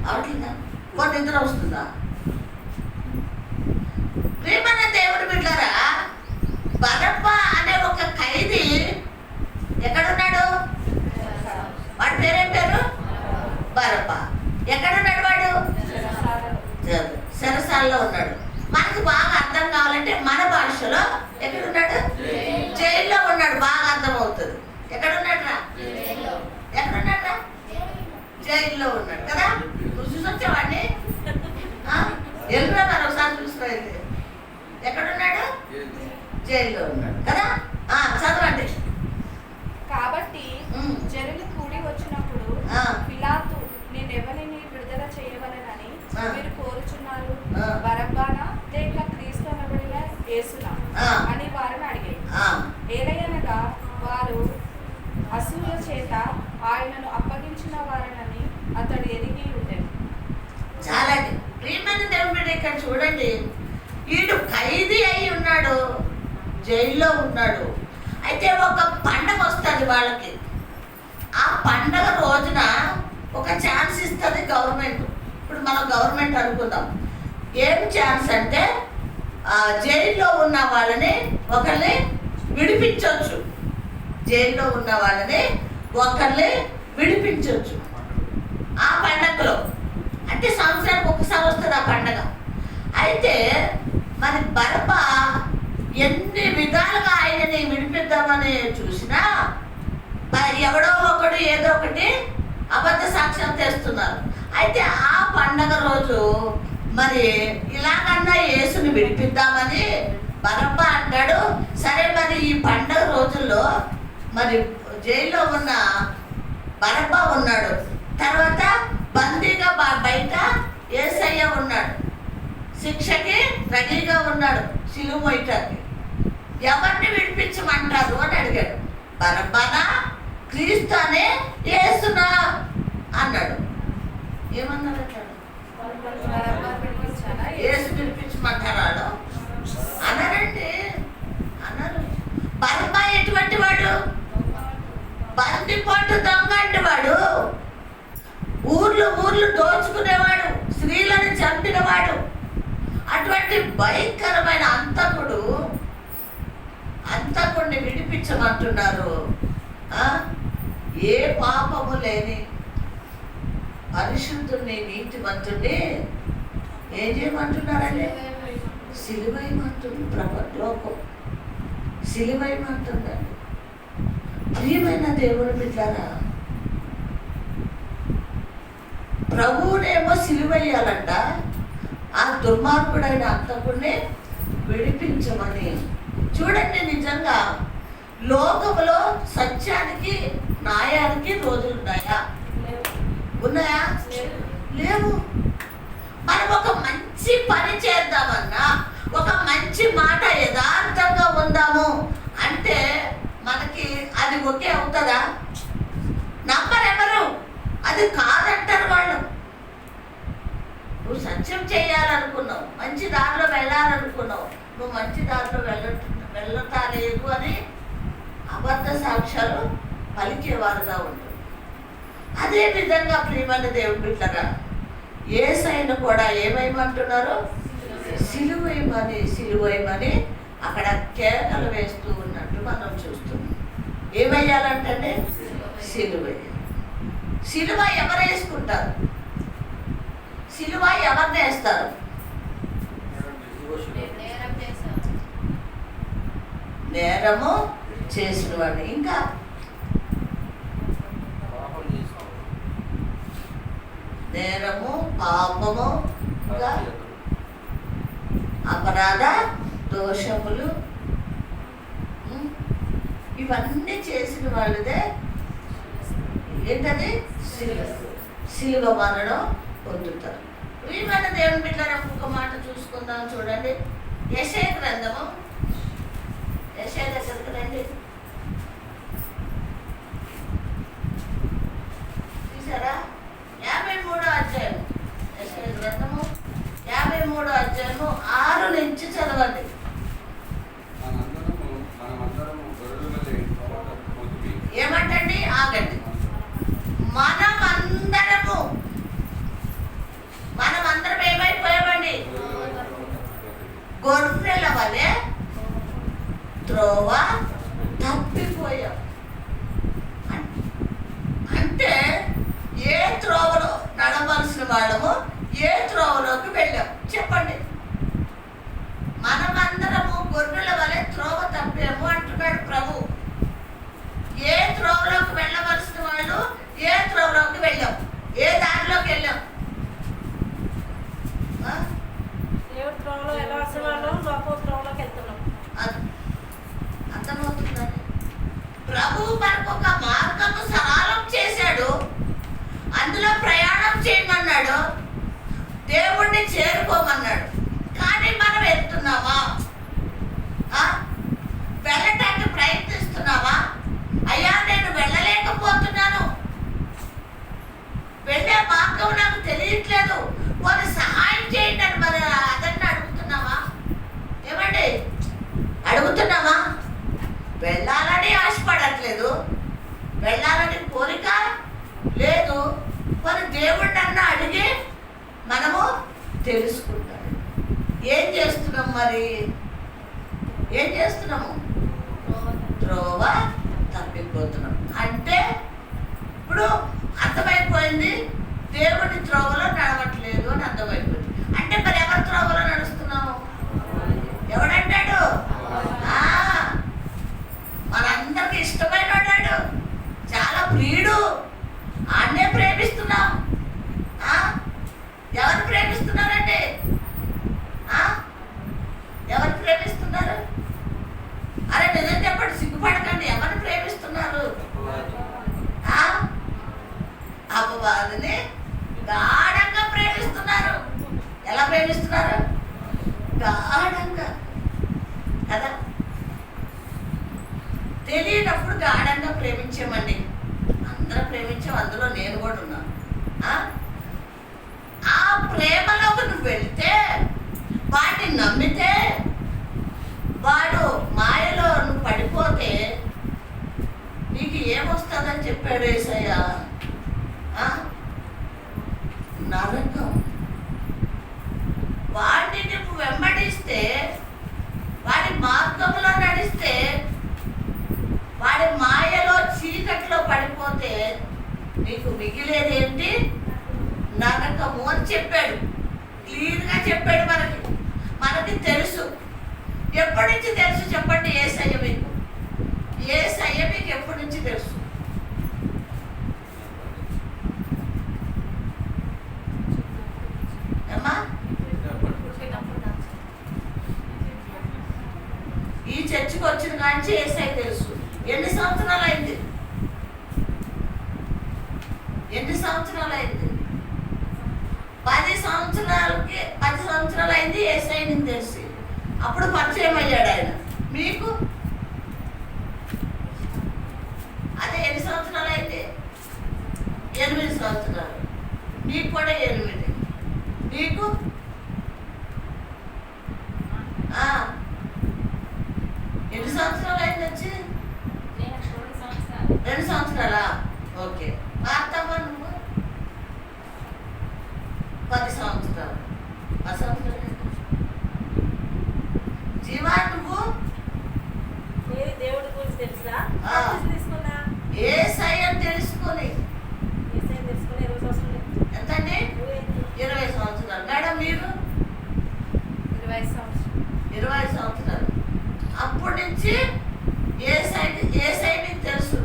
అవట్లేదా? కొన్ని నిద్ర వస్తుందా? ప్రియమైన దేవుడి బిడ్డలారా, బరబ్బా అనే ఒక ఖైదీ ఎక్కడున్నాడు? వాడి పేరేం పేరు? బరబ్బా. ఎక్కడున్నాడు వాడు? చెరసాలలో ఉన్నాడు. మనకు బాగా అర్థం కావాలంటే మన భాషలో ఎక్కడున్నాడు? జైల్లో ఉన్నాడు. బాగా అర్థం అవుతుంది. ఎక్కడున్నాడు రా? ఎక్కడున్నాడు రా? జైల్లో ఉన్నాడు కదా. నువ్వు చూసొచ్చావాడిని ఎల్లురా మరి ఒకసారి చూసుకోవాలి. ఎక్కడున్నాడు? జైల్లో ఉన్నాడు కదా. చదవండి. కాబట్టి జనులు కూడి వచ్చినప్పుడు పిలాతు, నేనెవరిని విడుదల చేయవలెనని మీరు కోరుచున్నారు? బరబ్బానా లేక క్రీస్తు అనబడిన యేసునా అని వారిని అడిగారు. ఏలయనగా వారు అసూయ చేత ఆయనను అప్పగించిన వారనని అతడు ఎరిగి ఉండేది. చాలా ప్రియమైన దేవుడు ఇక్కడ చూడండి. వీడు ఖైదీ అయి ఉన్నాడు, జైల్లో ఉన్నాడు. అయితే ఒక పండగ వస్తుంది వాళ్ళకి. ఆ పండగ రోజున ఒక ఛాన్స్ ఇస్తుంది గవర్నమెంట్. ఇప్పుడు మనం గవర్నమెంట్ అనుకుందాం. ఏం ఛాన్స్ అంటే జైల్లో ఉన్న వాళ్ళని ఒకరిని విడిపించవచ్చు. జైల్లో ఉన్న వాళ్ళని ఒకరిని విడిపించవచ్చు ఆ పండగలో. అంటే సంవత్సరానికి ఒకసారి వస్తుంది ఆ పండగ. అయితే మరి బరబ్బా ఎన్ని విధాలుగా ఆయనని విడిపిద్దామని చూసినా ఎవడో ఒకడు ఏదో ఒకటి అబద్ధ సాక్ష్యం తెస్తున్నారు. అయితే ఆ పండగ రోజు మరి ఇలాగన్నా యేసుని విడిపిద్దామని బరబ్బా అంటాడు. సరే, మరి ఈ పండగ రోజుల్లో మరి జైల్లో ఉన్న బరబ్బా ఉన్నాడు. తర్వాత బందీగా బయట యేసయ్య ఉన్నాడు. శిక్షకి రెడీగా ఉన్నాడు, సిలువ మోయటానికి. ఎవరిని విడిపించమంటారు అని అడిగాడు. బరబ్బానా, క్రీస్తు అనే యేసునా అన్నాడు. ఏమన్నాడు అన్నాడు? యేసు విడిపించమంటారా అన్నారండి. అన్నారు. బరబ్బా ఎటువంటి వాడు? బందిపోటు దొంగ అంటే వాడు. ఊర్లు దోచుకునేవాడు, స్త్రీలను చంపినవాడు. అటువంటి భయంకరమైన అంతకుడిని విడిపించమంటున్నారు. ఏ పాపము లేని పరిశుద్ధుని, నీతిమంతుడిని ఏం చేయమంటున్నారండి? సిలువైమంటుంది. లోకం సిలువైమంటుందండి. ప్రియమైన దేవుని బిడ్డలారా, ప్రభువునేమో సిలువయ్యాలంట, ఆ దుర్మార్గుడైన అంతకుడిని విడిపించమని. చూడండి, నిజంగా లోకములో సత్యానికి, న్యాయానికి రోజులు ఉన్నాయా? ఉన్నాయా? లేవు. మనం ఒక మంచి పని చేద్దామన్నా, ఒక మంచి మాట యథార్థంగా ఉందాము అంటే మనకి అది ఒకే అవుతుందా? నమ్మరెవరు, అది కాదంటారు వాళ్ళు. నువ్వు సత్యం చేయాలనుకున్నావు, మంచి దారిలో వెళ్ళాలనుకున్నావు, నువ్వు మంచి దారిలో వెళ్ళటాలేదు అని వారుగా ఉంటారు. అదే విధంగా ప్రియమైన దేవుని బిడ్డలారా, యేసయ్యను కూడా ఏమేయమంటున్నారు? సిలువేయమని అక్కడ కేకలు వేస్తూ ఉన్నట్టు మనం చూస్తున్నాం. ఏమయ్యాలంటే సిలువ. సిలువ ఎవరు వేసుకుంటారు? సిలువ ఎవరిని వేస్తారు? నేరము చేసిన వాడిని. ఇంకా నేరము, పాపము, ఇంకా అపరాధ దోషములు, ఇవన్నీ చేసిన వాళ్ళదే ఏంటది? సిలువ మరణం పొందుతారు. ప్రియమైన దేవుని బిడ్డలారా, ఒక మాట చూసుకుందాం. చూడండి, యెషయా గ్రంథము, యెషయా దగ్గరికి రండి. చూసారా? 53వ అధ్యాయం, యెషయా గ్రంథము 53వ అధ్యాయము 6 నుంచి చదవండి. ఏమంటండి? ఆగండి. మనమందరం ఏమైపోయామండి? గొర్రెల వలె త్రోవ తప్పిపోయాం. అంటే ఏ త్రోవలో నడవలసిన వాళ్ళము ఏ త్రోవలోకి వెళ్ళాం? చెప్పండి. మనమందరము గొర్రెల వలె త్రోవ తప్పాము అంటున్నాడు ప్రభు. ఏ త్రోవలోకి వెళ్ళవలసిన వాళ్ళు ఏ త్రోవలోకి వెళ్ళాం? ఏ దారిలోకి వెళ్ళాం? దేవుడి త్రోవలో వెళ్ళవలసిన వాళ్ళు లోపల త్రోవలోకి వెళ్తున్నాం. అర్థమవుతుందండి. ప్రభు మనకు ఒక మార్గము సరళం చేశాడు, అందులో ప్రయాణం చేయమన్నాడు, దేవుణ్ణి చేరుకోమన్నాడు. కానీ మనం వెళ్తున్నామా? వెళ్ళటానికి ప్రయత్నిస్తున్నావా? అయ్యా, నేను వెళ్ళలేకపోతున్నాను, వెళ్ళే మార్గం నాకు తెలియట్లేదు, కొన్ని సహాయం చేయండి అని మరి అదన్నీ అడుగుతున్నావా? ఏమండి, అడుగుతున్నావా? వెళ్ళాలని ఆశపడట్లేదు, వెళ్ళాలని కోరిక లేదు, మరి దేవుడిని అన్న అడిగి మనము తెలుసుకుంటాం. ఏం చేస్తున్నాం మరి? ఏం చేస్తున్నాము? త్రోవ తప్పిపోతున్నాం. అంటే ఇప్పుడు అర్థమైపోయింది, దేవుడి త్రోవలో నడవట్లేదు అని అర్థమైపోయింది. అంటే మరి ఎవరి త్రోవలో నడుస్తున్నాము? ఎవడంటాడు? మనందరికి ఇష్టమైన వాడాడు, చాలా ప్రియుడు, ఆన్నే ప్రేమిస్తున్నాం. ఎవరు ప్రేమిస్తున్నారండి? ఎవరు ప్రేమిస్తున్నారు? అరే నిజం చెప్పండి, సిగ్గుపడకండి. ఎవరు ప్రేమిస్తున్నారు? అపవాదిని గాఢంగా ప్రేమిస్తున్నారు. ఎలా ప్రేమిస్తున్నారు? గాఢంగా కదా. తెలియనప్పుడు గాఢంగా ప్రేమించామండి. అందరూ ప్రేమించాం, అందులో నేను కూడా ఉన్నాను. ఆ ప్రేమలోకి నువ్వు వెళితే, వాటిని నమ్మితే, వాడు మాయలో నువ్వు పడిపోతే నీకు ఏమొస్తుందని చెప్పాడు యేసయ్య? నరకం. వాటిని నువ్వు వెంబడిస్తే, వాడి మార్గంలో నడిస్తే, వాడి మాయలో చీకట్లో పడిపోతే నీకు మిగిలేదేంటి? నరకము అని చెప్పాడు. క్లియర్గా చెప్పాడు. మనకి తెలుసు. ఎప్పటి నుంచి తెలుసు చెప్పండి? యేసయ్య మీకు, యేసయ్య మీకు ఎప్పటి నుంచి తెలుసు? అమ్మా, ఈ చర్చికి వచ్చిన కాంచి యేసయ్య తెలుసు. ఎన్ని సంవత్సరాలు అయింది? ఎన్ని సంవత్సరాలు అయింది? 10 సంవత్సరాలు అయింది యేసయ్యని తెలిసి. అప్పుడు పరిచయం అయ్యాడు ఆయన మీకు. అదే ఎన్ని సంవత్సరాలు అయింది? 8 సంవత్సరాలు. మీకు కూడా 8. మీకు ఎన్ని సంవత్సరాలు అయింది వచ్చి? 2 సంవత్సరాలా? ఓకే. మార్తమ్మ నువ్వు 10 సంవత్సరాలు. 10 సంవత్సరాలు. జీవా నువ్వు ఏది దేవుడి గురించి తెలుసా? ఆ. తీసుకున్నా యేసయ్యను తెలుసుకొని ఏసై తెలుసుకుని 20 సంవత్సరాలు. ఎంతండి? నువ్వేంటి? 20 సంవత్సరాలు. మేడం మీరు 20 సంవత్సరాలు. 20 సంవత్సరాలు. అప్పటి నుంచి ఏసైని తెలుసు.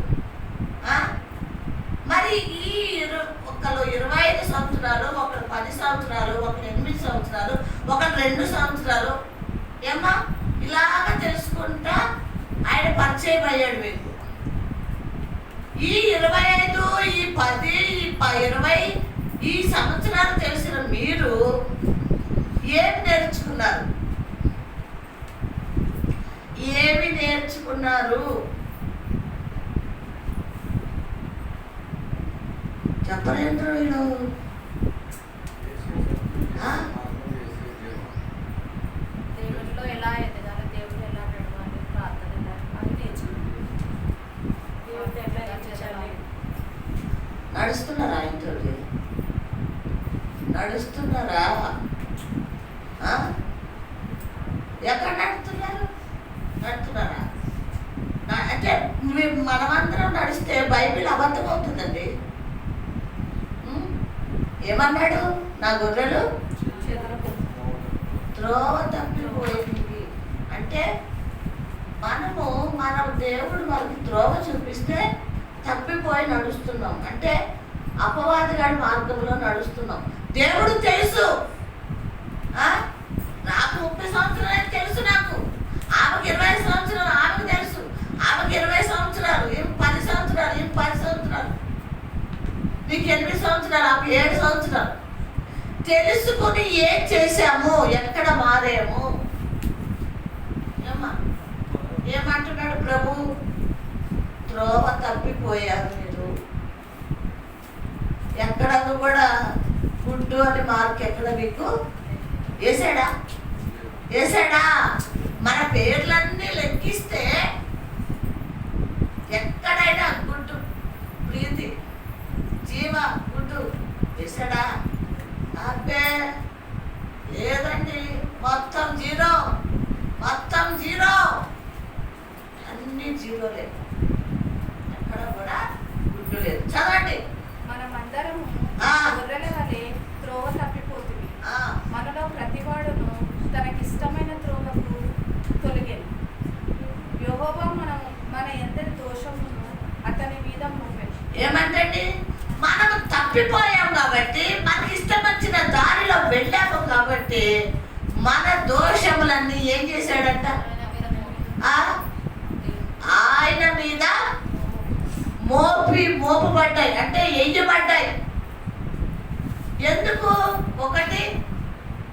మరి ఒకరు 25 సంవత్సరాలు, ఒకరు 10 సంవత్సరాలు, ఒకరు 8 సంవత్సరాలు, ఒకరు 2 సంవత్సరాలు ఏమ్మా ఇలాగ తెలుసుకుంటా ఆయన పరిచయం అయ్యాడు మీకు. ఈ 25, ఈ 10, ఈ 20 ఈ సంవత్సరాలు తెలిసిన మీరు ఏం నేర్చుకున్నారు? ఏమి నేర్చుకున్నారు? చెప్పలేంద్రు వీళ్ళు. దేవుడిలో ఎలా ఎదగాలి, దేవుడు ఎలా నడవాలి, ప్రార్థన ఎలా అని నేర్చుకున్నాను. దేవుడితో ఎట్లా జీవించాలి? నడుస్తున్నారా ఆయనతోటి? నడుస్తున్నారా? ఎక్కడ నడుస్తున్నారు? నడుతున్నారా? అంటే మనమందరం నడిస్తే బైబిల్ అబద్ధం అవుతుందండి. ఏమన్నాడు? నా గొర్రెలు త్రోవ తప్పిపోయింది. అంటే మన దేవుడు మనకి త్రోవ చూపిస్తే తప్పిపోయి నడుస్తున్నాం. అంటే అపవాదిగాడి మార్గంలో నడుస్తున్నాం. దేవుడు తెలుసు. నాకు 30 సంవత్సరాలు తెలుసు. నాకు ఆమెకు 20 సంవత్సరాలు ఆమెకు తెలుసు. ఆమెకు 20 సంవత్సరాలు, ఏమి 10 సంవత్సరాలు, ఏమి 10 సంవత్సరాలు, నీకు 8 సంవత్సరాలు, ఆమెకు 7 సంవత్సరాలు. తెలుసుకుని ఏం చేశాము, ఎక్కడ మారాము? ఏమంటున్నాడు ప్రభు? త్రోవ తప్పిపోయారు మీరు. ఎక్కడ కూడా గుడ్డు అని మార్క్ ఎక్కడ మీకు వేసాడా? మన పేర్లన్నీ లెక్కిస్తే ఎక్కడైనా గుడ్డు, ప్రీతి, జీవ, గుడ్డు వేసాడా? అబ్బే లేదండి. మొత్తం జీరో. అన్ని జీరోలే. ఎక్కడ కూడా గుడ్డు లేదు. చదవండి. మనమందరము ఆ. గొర్రెల వలె త్రోవ తప్పిపోతుంది. ఆ, మనలో ప్రతివాడును తనకిష్టమైన త్రోవకు తొలగెను. యెహోవా మన ఎందరి దోషమును అతని మీద మోపెను. ఏమంటండి? మనం తప్పిపోయాం కాబట్టి, మనకి ఇష్టం వచ్చిన దారిలో వెళ్ళాము కాబట్టి మన దోషములన్నీ ఏం చేశాడంట? ఆయన మీద మోపబడ్డాయి. అంటే ఎయ్యబడ్డాయి. ఎందుకు? ఒకటి,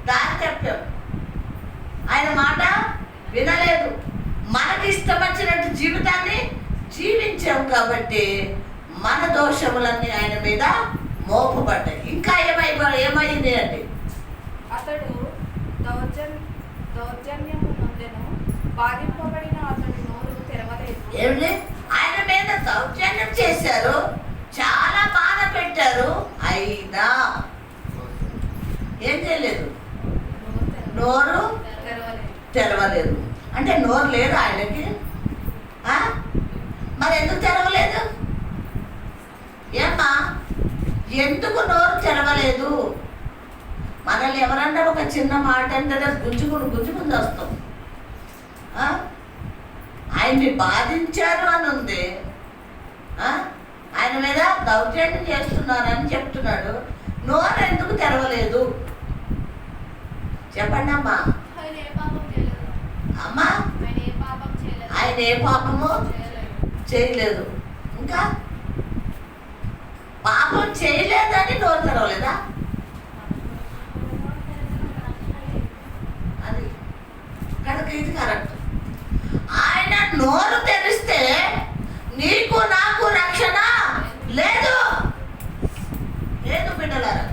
దారి తప్పాం, ఆయన మాట వినలేదు, మనకి ఇష్టం వచ్చినట్టు జీవితాన్ని జీవించాం కాబట్టి మన దోషములన్నీ ఆయన మీద మోపబడ్డాయి. ఇంకా ఏమైంది అండి? అతడు దౌర్జన్యము నొందెను. బాధింపబడిన అతడి నోరు తెరవలేదు. ఏమిటి? ఆయన మీద దౌర్జన్యం చేశారు, చాలా బాధ పెట్టారు, అయినా ఏం చేయలేదు? నోరు తెరవలేదు. అంటే నోరు లేదు ఆయనకి. మరి ఎందుకు తెరవలేదు? ఏమ్మా, ఎందుకు నోరు తెరవలేదు? మనల్ని ఎవరన్నా ఒక చిన్న మాట అంటే గుంజుకుని వస్తాం. ఆయన్ని బాధించారు అని ఉంది. ఆయన మీద దౌర్జన్యం చేస్తున్నారని చెప్తున్నాడు. నోరు ఎందుకు తెరవలేదు? చెప్పండి అమ్మా. అమ్మా, ఆయన ఏ పాపము చేయలేదు. ఇంకా పాపం చేయలేదని నోరు తెరవలేదా? అది కనుక ఇది కరెక్ట్. ఆయన నోరు తెరిస్తే నీకు నాకు రక్షణ లేదు. లేదు బిడ్డలారా.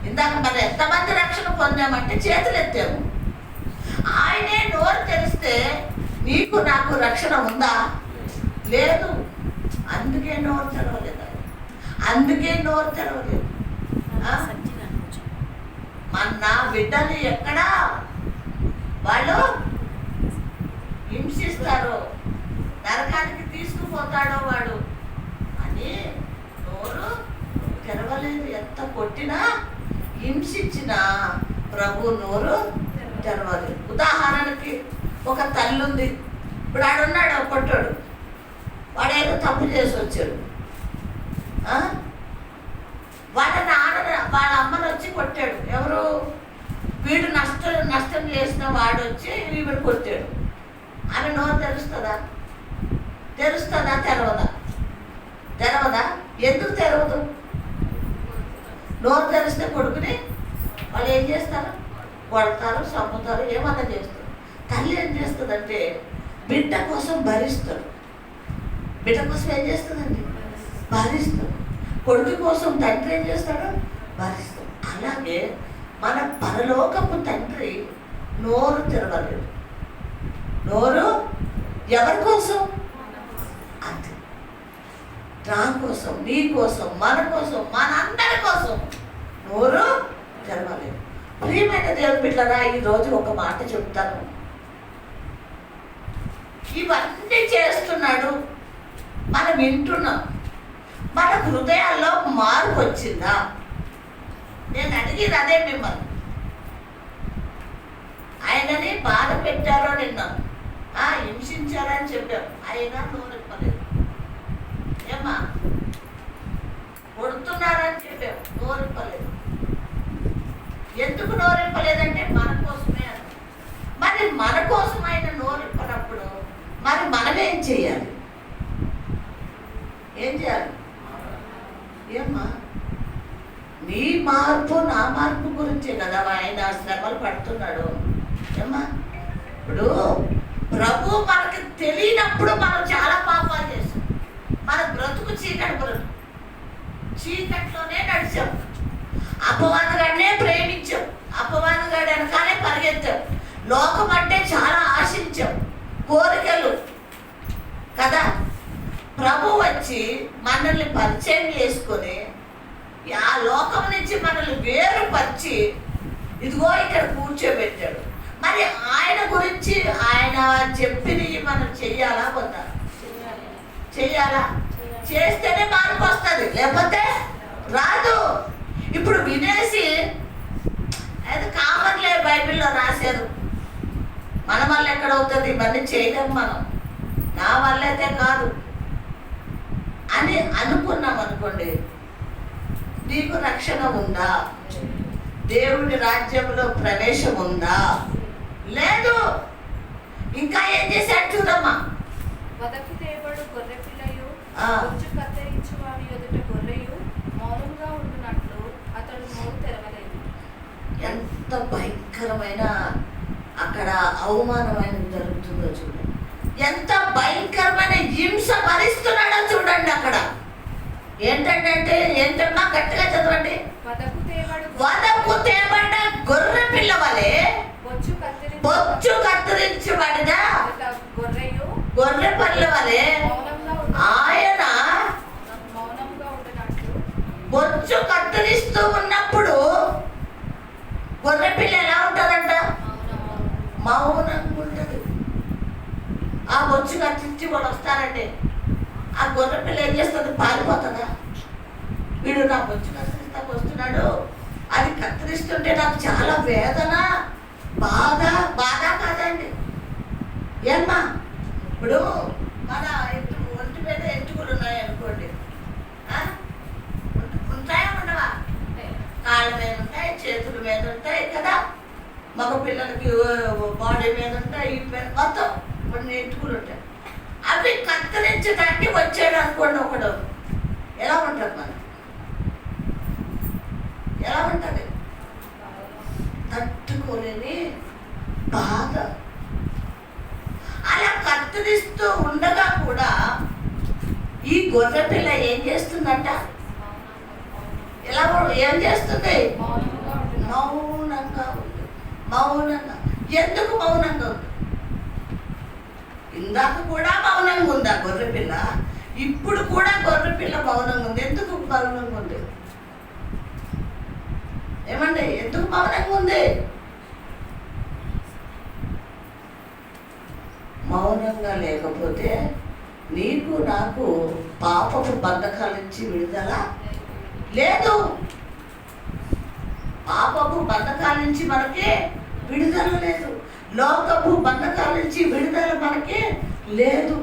ఇందాక మరి ఎంతమంది రక్షణ పొందామంటే చేతులు ఎత్తాము. ఆయనే నోరు తెరిస్తే నీకు నాకు రక్షణ ఉందా? లేదు. అందుకే నోరు తెరవలేదు. అందుకే నోరు తెరవలేదు. నా బిడ్డలు ఎక్కడా వాళ్ళు హింసిస్తారో, నరకానికి తీసుకుపోతాడో వాడు అని నోరు తెరవలేదు. ఎంత కొట్టినా హింసించినా ప్రభు నోరు తెరవలేదు. ఉదాహరణకి ఒక తల్లి ఉంది. ఇప్పుడు ఆడున్నాడు ఒక కొట్టాడు, వాడేదో తప్పు చేసి వచ్చాడు. వాళ్ళ అమ్మను వచ్చి కొట్టాడు. ఎవరు? వీడు నష్టం చేసిన వాడు వచ్చి వీడు కొట్టాడు. ఆమె నోరు తెరుస్తుందా? తెరవదా? ఎందుకు తెరవదు? నోరు తెరిస్తే కొడుకుని వాళ్ళు ఏం చేస్తారు? కొడతారు, చంపుతారు, ఏమన్నా చేస్తారు. తల్లి ఏం చేస్తుందంటే బిడ్డ కోసం భరిస్తారు. బిడ్డ కోసం ఏం చేస్తుందండి? భరిస్తారు. కొడుకు కోసం తండ్రి ఏం చేస్తాడు? భరిస్తాడు. అలాగే మన పరలోకపు తండ్రి నోరు తెరవలేదు. నోరు ఎవరి కోసం? అంతే, నా కోసం, నీ కోసం, మన కోసం, మనందరి కోసం నోరు తెరవలేదు. ప్రియమైన దేవుని బిడ్డలారా, ఈరోజు ఒక మాట చెప్తాను. ఇవన్నీ చేస్తున్నాడు, మనం వింటున్నాం. మన హృదయాల్లో మార్పు వచ్చిందా? నేను అడిగిది అదే మిమ్మల్ని. ఆయనని బాధ పెట్టారో నిన్న హింసించారని చెప్పాం, అయినా నోరెప్పలేదు. ఏమ్మా, కొడుతున్నారని చెప్పాం, నోరెప్పలేదు. ఎందుకు నోరెప్పలేదంటే మన కోసమే అని. మరి మన కోసం ఆయన నోరెప్పనప్పుడు మరి మనమేం చేయాలి? ఏం చేయాలి? ఏమ్మా, నీ మార్పు నా మార్పు గురించే కదా ఆయన శ్రమలు పడుతున్నాడు. ఏమ్మా, ఇప్పుడు ప్రభు మనకి తెలియనప్పుడు మనం చాలా పాపాలు చేస్తాం. మన బ్రతుకు చీకట్లోనే నడిచాం. అపవాదగాడినే ప్రేమించాం, అపవాదగాడి వెనకాలే పరిగెత్తాం. లోకం అంటే చాలా ఆశించాం, కోరికలు కదా. ప్రభు వచ్చి మనల్ని పరిచయం చేసుకొని ఆ లోకం నుంచి మనల్ని వేరుపరిచి ఇదిగో ఇక్కడ కూర్చోబెట్టాడు. మరి ఆయన గురించి ఆయన చెప్పినవి మనం చెయ్యాలా వద్దా? చెయ్యాలా? చేస్తేనే మార్పు వస్తుంది, లేకపోతే రాదు. ఇప్పుడు వినేసి అది కామన్లే, బైబిల్లో రాశారు. మన వల్ల ఎక్కడవుతుంది? ఇవన్నీ చేయలేం మనం, నా వల్లైతే కాదు అని అనుకున్నాం అనుకోండి, నీకు రక్షణ ఉందా? దేవుడి రాజ్యంలో ప్రవేశం ఉందా? లేదు. ఇంకా ఏం చేశాడు చూడమ్మా. వదకు తేబడు గొర్రె పిల్లయు బొచ్చు కత్తిరించు వాని ఎదుట గొర్రెయు మౌనంగా ఉండునట్లు అతడు నోరు తెరవలేదు. ఎంత భయంకరమైన అక్కడ అవమానమైన జరుగుతుందో చూడండి. ఎంత భయంకరమైన హింస భరిస్తున్నాడో చూడండి అక్కడ. ఏంటమ్మా, గట్టిగా చదవండి. వదకు తేబడ్డ గొర్రె పిల్ల వలె బొచ్చు కత్తిరించబడిన గొర్రె పిల్ల వలె ఆయన బొచ్చు కత్తిరిస్తూ ఉన్నప్పుడు గొర్రె పిల్ల ఎలా ఉంటుందంట? మౌనంగా ఉంటుంది. ఆ బొచ్చు కత్తిరించి వాళ్ళు వస్తారంటే ఆ గొర్రె పిల్ల ఏం చేస్తుంది? పారిపోతుందా? వీడు నా బొచ్చు కత్తిరిస్తాకు వస్తున్నాడు, అది కత్తిరిస్తుంటే నాకు చాలా వేదన, బాధ కాదండి. ఏమ్మా, ఇప్పుడు మన ఒంటి మీద ఎంటుకలు ఉన్నాయనుకోండి, ఉంటాయా ఉండవా? కాళ్ళ మీద ఉంటాయి, చేతుల మీద ఉంటాయి కదా. మగ పిల్లలకి బాడీ మీద ఉంటాయి, ఈ మీద మొత్తం కొన్ని ఎంటుకలు ఉంటాయి. అవి కత్తిరించడానికి వచ్చాడు అనుకోండి ఒకడు, ఎలా ఉంటుంది మనకి? ఎలా ఉంటుంది? తట్టుకోలేని బాధ. అలా కత్తిరిస్తూ ఉండగా కూడా ఈ గొర్రె పిల్ల ఏం చేస్తుందంట? ఎలా ఏం చేస్తుంది? మౌనంగా ఉంది. మౌనంగా. ఎందుకు మౌనంగా ఉంది? ఇందాక కూడా మౌనంగా ఉందా గొర్రె పిల్ల? ఇప్పుడు కూడా గొర్రె పిల్ల మౌనంగా ఉంది. ఎందుకు మౌనంగా ఉంది? ఏమండి, ఎందుకు మౌనంగా ఉంది? మౌనంగా లేకపోతే నీకు నాకు పాపపు బంధకాల నుంచి విడుదల లేదు. పాపపు బంధకాల నుంచి మనకి విడుదల లేదు. లోకపు బంధకాల నుంచి విడుదల మనకి లేదు.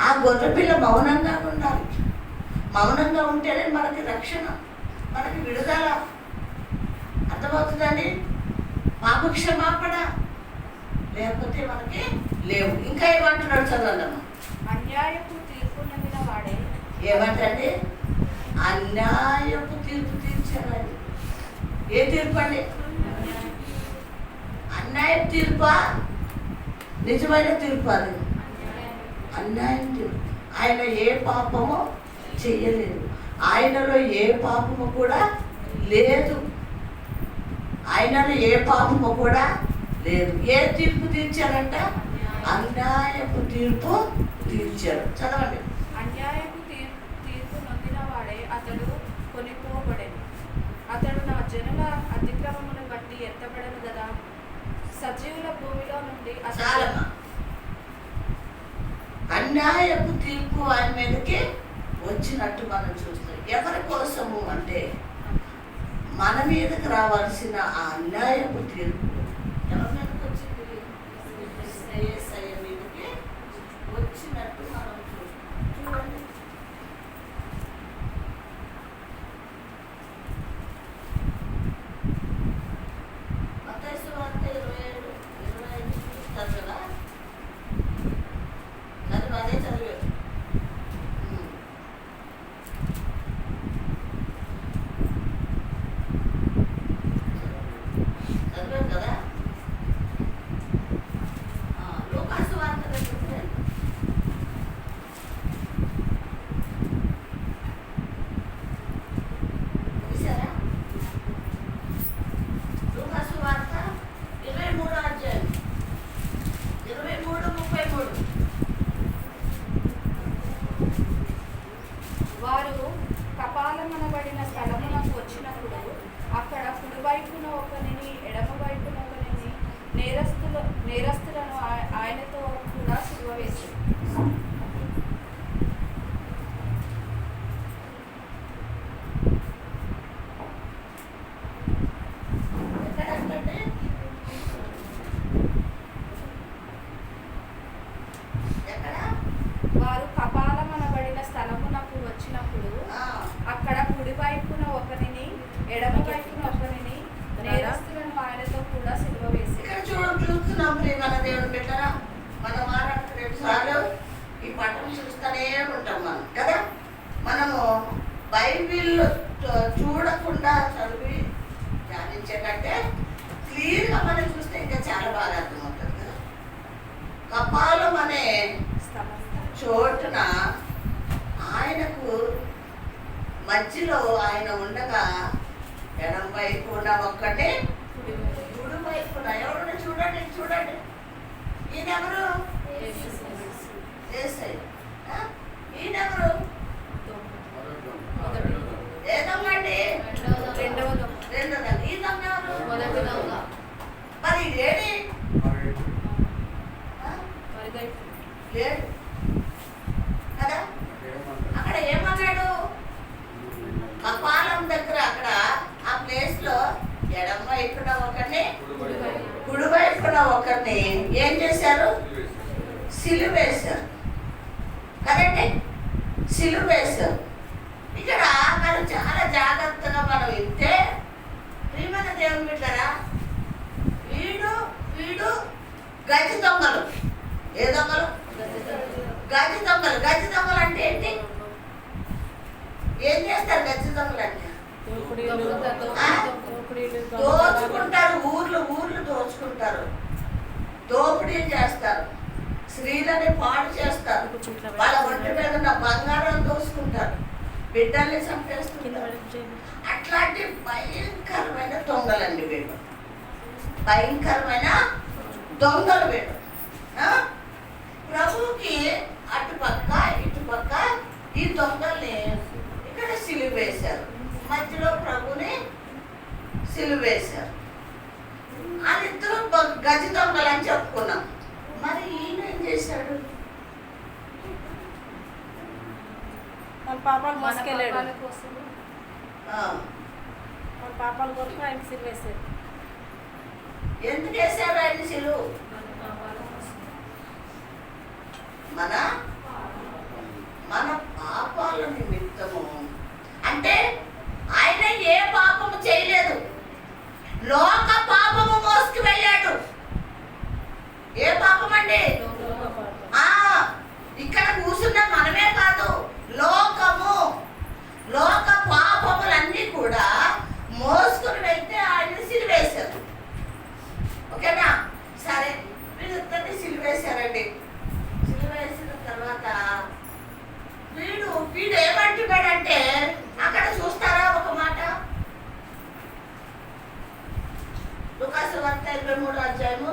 ఆ గొర్రెపిల్ల మౌనంగా ఉండాలి. మౌనంగా ఉంటేనే మనకి రక్షణ, మనకి విడుదల. అర్థమవుతుందండి? పాప క్షమాపణ లేకపోతే మనకి లేవు. ఇంకా ఏమంటున్నాడు చదవదమ్మా. అన్యాయపు తీర్పు నమ్మిన వాడే. ఏమంటండి? అన్యాయపు తీర్పు తీర్చారండి. ఏ తీర్పు అండి? అన్యాయం తీర్పా? నిజమైన తీర్పు అది. అన్యాయం తీర్పు. ఆయన ఏ పాపము చెయ్యలేదు. ఆయనలో ఏ పాపము కూడా లేదు. ఆయనలో ఏ పాపము కూడా లేదు. ఏ తీర్పు తీర్చారంట? అన్యాయపు తీర్పు తీర్చారు. చదవండి. అన్యాయపు తీర్పు నొందిన వాడే అతడు కొనిపోబడెను. అతడు నా జనుల అతిక్రమమును బట్టి ఎత్తబడను కదా. సజీవుల భూమిలో నుండి చాలమ్మా. అన్యాయపు తీర్పు ఆయన మీదకి వచ్చినట్టు మనం చూస్తాం. ఎవరి కోసము అంటే మన మీదకి రావాల్సిన ఆ అన్యాయపు తీర్పు ఎవరి మీదకి వచ్చింది? యేసయ్య మీదకి వచ్చినట్టు మనం చూస్తాం. చూడండి. మత్తయి సువార్త 27:25 చూస్తారు కదా. చదువు, అదే చదివే. చదివారు కదా. లూకాసు వార్త దగ్గరికి రండి. చూసారా? లూకాసు వార్త 23వ అధ్యాయం 23-33. వారు కపాలమనబడిన స్థలమునకు వచ్చినప్పుడు అక్కడ కుడివైపున ఒకనిని ఎడమవైపున ఒకనిని నేరస్తులను ఆయనతో కూడా సిలువ వేశారు. ఎక్కడంటే ఎక్కడ? వారు కపాలమనబడిన స్థలమునకు వచ్చినప్పుడు అక్కడ కుడివైపున ఒకనిని ఎడమవైపున ఒకనిని నేరస్తులను ఆయనతో కూడా సిలువ వేశారు. ఇక్కడ చూస్తున్నాం మన దేవుడు పెట్టరా. మన వారానికి 2 సార్లు ఈ పట్టణం చూస్తూనే ఉంటాం మనం కదా. మనము బైబిల్ చూడకుండా చదివి ధ్యానించేటంటే క్లియర్గా మనం చూస్తే ఇంకా చాలా బాగా అర్థమవుతుంది కదా. కపాలం అనే చోటున ఆయనకు మధ్యలో ఆయన ఉండగా ఎడం వైపున ఒక్కటే, కుడి వైపున ఎవరు? చూడండి చూడండి. ఈయనెవరు? యేసయ్య. ఈయనెవరు? ఏ దొంగ అండి? రెండవ దొంగ. రెండో దొంగ. ఈ దొంగ ఎవరు? మొదటి దొంగ. మరి ఏడి? మరుగైపు. లేడు కదా. అక్కడ ఏమన్నాడు? కపాలం దగ్గర అక్కడ ఆ ప్లేస్ లో ఎడం వైపున ఒకరిని, కుడి వైపున ఒకరిని ఏం చేశారు? సిలువ వేశారు కదండి. సిలువ వేశారు. ఇక్కడ మనం చాలా జాగ్రత్తగా మనం వింటే ప్రియమైన దేవుని బిడ్డలారా, వీడు గజ దొంగలు. ఏ దొంగలు? గజ దొంగలు. గజ దొంగలు అంటే ఏంటి? ఏం చేస్తారు గజ దొంగలు అంటే? దోచుకుంటారు. ఊర్లు దోచుకుంటారు. దోపిడీ చేస్తారు. స్త్రీలని పాడు చేస్తారు. వాళ్ళ ఒంటి మీద ఉన్న బంగారం దోచుకుంటారు. బిడ్డల్ని చంపేస్తుంటారు. అట్లాంటి భయంకరమైన దొంగలండి వీళ్ళు. భయంకరమైన దొంగలు వీళ్ళు. ప్రభువుకి అటుపక్క ఇటుపక్క ఈ దొంగల్ని ఇక్కడ సిలువ సిలువ వేశారు, మధ్యలో ప్రభుని సిలువ వేశారు. వాళ్ళిద్దరూ గజ దొంగలని చెప్పుకున్నాం. మరి ఈయన ఏం చేశాడు? మన పాపాలు మన మోసుకెళ్ళాడు. పాపాల కోసం ఆ, మన పాపాల కొరకు ఆయన సిలువ వేశాడు. ఎందుకు వేశారు ఆయన సిలువ? మన పాపాల కోసం మన మన పాపాల నిమిత్తము. అంటే ఆయన ఏ పాపము చేయలేదు, లోక పాపము మోసుకు వెళ్ళాడు. ఏ పాపం అండి? ఆ, ఇక్కడ కూర్చున్న మనమే కాదు, లోకము, లోక పాపములన్నీ కూడా మోసుకుని వెళ్తే ఆయన సిలువేశారు. ఓకేనా? సరే, వీళ్ళిద్దరిని సిలువేశారండి. సిలువేసిన తర్వాత వీడు ఏమంటున్నాడంటే, అక్కడ చూస్తారా ఒక మాట, లూకాసు వార్త 23వ అధ్యాయము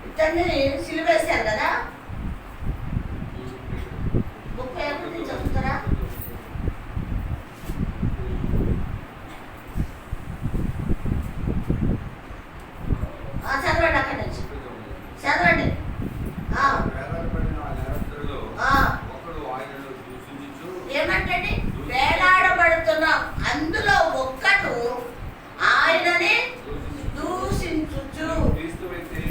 'ఇద్దరిని సిలువేశారు కదా, 31 చదువుతారా? చదవండి, అక్కడి నుంచి చదవండి. వేలాడబడిన ఆ నేరస్తులలో ఆ. ఒకడు ఆయనను దూషించుచు, ఏమంటండి? వేలాడబడుతున్నాం, అందులో ఒక్కడు ఆయనని దూషించుచు. క్రీస్తువైతే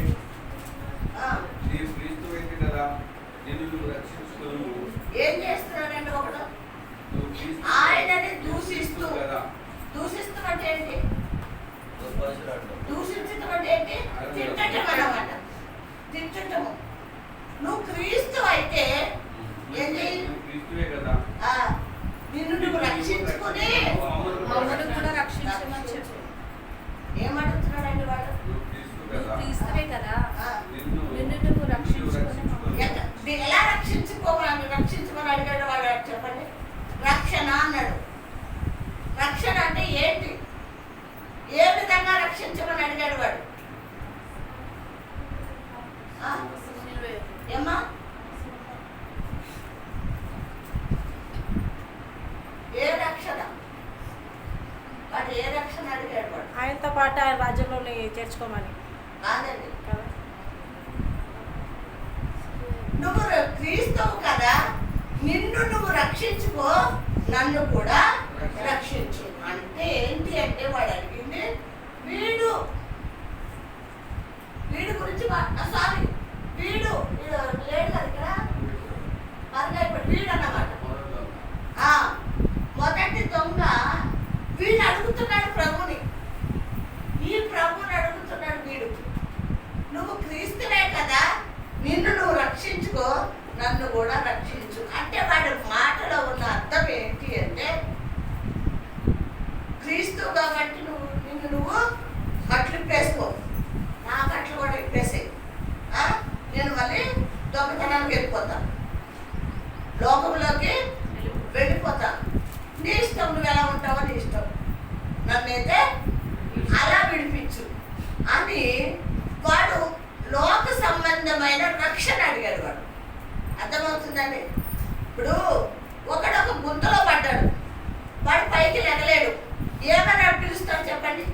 ఆ, నీవు క్రీస్తువైతే కదా, నిన్ను నువ్వు రక్షించుకొను. ఏం చేస్తున్నాడండి ఒకడు? నువ్వు క్రీస్తు ఆయనని దూషిస్తూ. కదా. దూషిస్తూ అంటే ఏంటి? దూషించటం అంటే ఏంటి? తిట్టటం అన్నమాట. తిట్టటము. నువ్వు క్రీస్తు అయితే ఏం చేయి? నువ్వు క్రీస్తువే కదా. ఆ, నిన్ను నువ్వు రక్షించుకుని. మమ్మల్ని కూడా రక్షించమని చెప్పు. ఏమడుగుతున్నాడండి వాడు? నువ్వు క్రీస్తు నువ్వు కదా. క్రీస్తువే కదా, ఆ, నిన్ను నువ్వు రక్షించుకొని ఎలా రక్షించుకోమని అడిగాడు వాడు? చెప్పండి. రక్షణ అన్నాడు. రక్షణ అంటే ఏంటి? ఏ విధంగా రక్షించమని అడిగాడు వాడు? ఆ, ఏమ్మా? ఏ రక్షణ? వాడు ఏ రక్షణ అడిగాడు వాడు? ఆయనతో పాటు ఆయన రాజ్యంలోని చేర్చుకోమని కాదండి, కదా. నువ్వు క్రీస్తువు కదా, నిన్ను నువ్వు రక్షించుకో, నన్ను కూడా రక్షించు. అంటే ఏంటి అంటే వాడు అడిగింది వీడు గురించి సారీ వీడు లేడు కదా ఇక్కడ, మరగా ఇప్పుడు వీడు అన్నమాట. ఆ, మొదటి దొంగ వీడు అడుగుతున్నాడు ప్రభుని. ఈ ప్రభుని అడుగుతున్నాడు వీడు, నువ్వు క్రీస్తువే కదా, నిన్ను నువ్వు రక్షించుకో, నన్ను కూడా రక్షించు. అంటే వాడి మాటలో ఉన్న అర్థం ఏంటి అంటే, క్రీస్తు కాబట్టి నిన్ను నువ్వు కట్లు ఇప్పేసుకో, నా కట్లు కూడా ఇప్పేసాయి, నేను మళ్ళీ దొంగతనానికి వెళ్ళిపోతాను, లోకంలోకి వెళ్ళిపోతాను, నీ ఇష్టం, నువ్వు ఎలా ఉంటావో నీ ఇష్టం, నన్నైతే అలా విడిపించు అని వాడు లోక సంబంధమైన రక్షణ అడిగాడు. వాడు అర్థమవుతుందండి? ఇప్పుడు ఒకడొక గుంతలో పడ్డాడు, వాడు పైకి లెగలేడు, ఏమని పిలుస్తాడు చెప్పండి?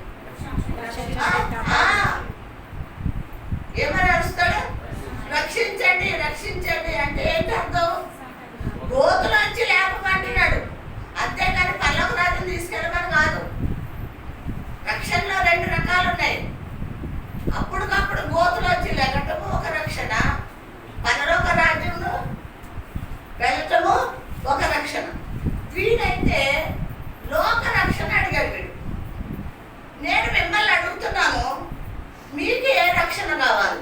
ఏమని అరుస్తాడు? రక్షించండి, రక్షించండి. అంటే ఏంటి అర్థం? గోతులోంచి లేపమంటున్నాడు, అంతేకాని పర్లోక రాజ్యం తీసుకెళ్ళమని కాదు. రక్షణలో 2 రకాలు ఉన్నాయి. అప్పటికప్పుడు గోతులోంచి లెగటము ఒక రక్షణ, పరలోక రాజ్యంలో వెళ్ళటము ఒక రక్షణ. వీడైతే లోక రక్షణ అడిగాడు వీడు. నేను మిమ్మల్ని అడుగుతున్నాను, మీకు ఏ రక్షణ కావాలి?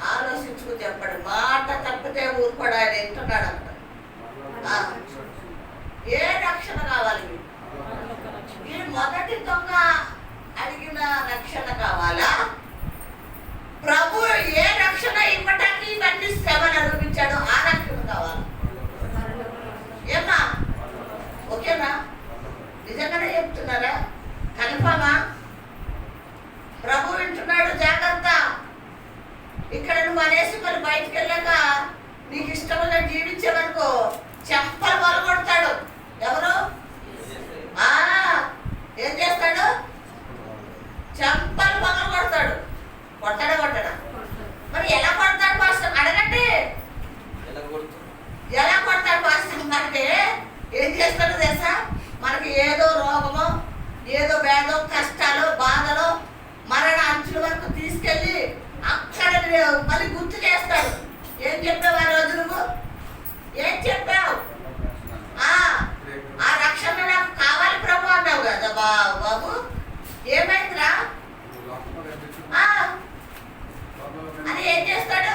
ఆలోచించుకు చెప్పండి. మాట తప్పితే ఊరుకోడా ఆయన వింటున్నాడు అంట. ఏ రక్షణ కావాలి మీకు? మీరు మొదటి దొంగ అడిగిన రక్షణ కావాలా? ప్రభు ఏ రక్షణ ఇవ్వటానికి ఇవన్నీ శ్రమను అనుభవించాడు, ఆ రక్షణ కావాలి. ఏదో వేదో కష్టాలు బాధలు మరణ అంచుల వరకు తీసుకెళ్ళి అక్కడ మళ్ళీ గుర్తు చేస్తాడు. ఏం చెప్పావు ఆ రోజు నువ్వు? ఏం చెప్పావు? ఆ రక్షణ నాకు కావాలి ప్రభు అన్నావు కదా బాబు. ఏమైందిరా అని ఏం చేస్తాడు?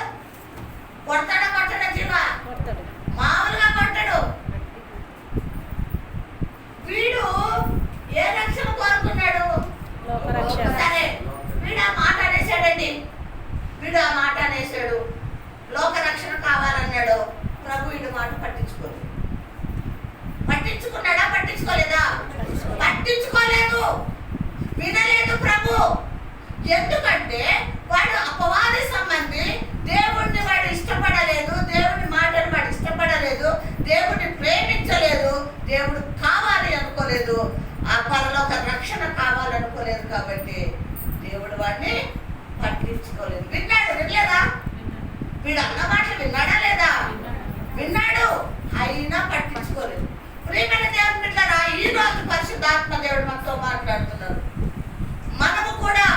కొడతాడా కొట్టడా జీవ? మామూలుగా కొట్టడు. వీడు ఏ రక్షణ కోరుకున్నాడు? సరే వీడు ఆ మాట అనేసాడండి. వీడు ఆ మాట అనేసాడు, లోక రక్షణ కావాలన్నాడు. ప్రభు వీడు మాట పట్టించుకోలేదు. పట్టించుకున్నాడా? పట్టించుకోలేదా? పట్టించుకోలేదు, వినలేదు ప్రభు. ఎందుకంటే వాడు అపవాది సంబంధి. దేవుడిని వాడు ఇష్టపడలేదు, దేవుడి మాటను వాడు ఇష్టపడలేదు, దేవుడిని ప్రేమించలేదు, దేవుడు కావాలి అనుకోలేదు, ఆ పరలోక రక్షణ కావాలనుకోలేదు. కాబట్టి దేవుడు వాడిని పట్టించుకోలేదు. విన్నాడు, వినలేదా? వీడు అన్న మాట విన్నాడా లేదా? విన్నాడు, అయినా పట్టించుకోలేదు. ప్రియమైన దేవుని బిడ్డలారా, ఈ రోజు పరిశుద్ధాత్మ దేవుడు మనతో మాట్లాడుతున్నారు. మనము కూడా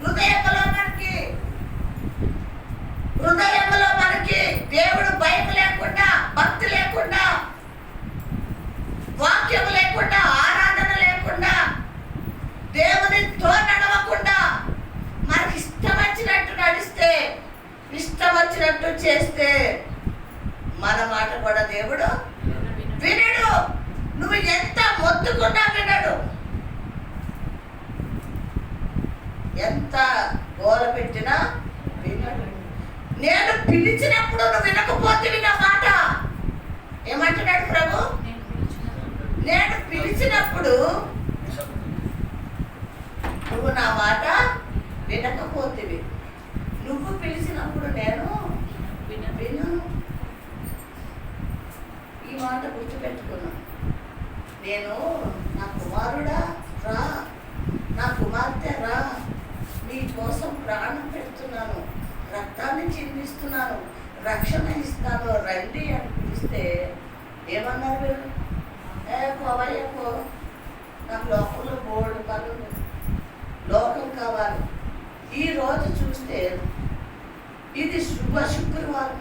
హృదయంలో మనకి దేవుడు భయం లేకుండా, భక్తి లేకుండా, వాక్యం లేకుండా, ఆరాధన లేకుండా, దేవునితో నడవకుండా మనకి ఇష్టం వచ్చినట్టు నడిస్తే, ఇష్టం వచ్చినట్టు చేస్తే మన మాట కూడా దేవుడు వినడు. నువ్వు ఎంత మొత్తుకున్నా వినడు, ఎంత గోల పెట్టినా వినడు. నేను పిలిచినప్పుడు నువ్వు వినకపోతే విన్న మాట ఏమంటున్నాడు ప్రభు? నేను పిలిచినప్పుడు నువ్వు నా మాట వినకపోతివి. నువ్వు పిలిచినప్పుడు నేను విను. ఈ మాట గుర్తుపెట్టుకున్నా. నేను నా కుమారుడా రా, నా కుమార్తె రా, నీ కోసం ప్రాణం పెడుతున్నాను, రక్తాన్ని చిందిస్తున్నాను, రక్షణ ఇస్తాను, రండి అని పిలిస్తే ఏమన్నారు వీళ్ళు? పోవయ్య పో, నాకు లోకంలో బోర్డు పనులు, లోకం కావాలి. ఈరోజు చూస్తే ఇది శుక్రవారం,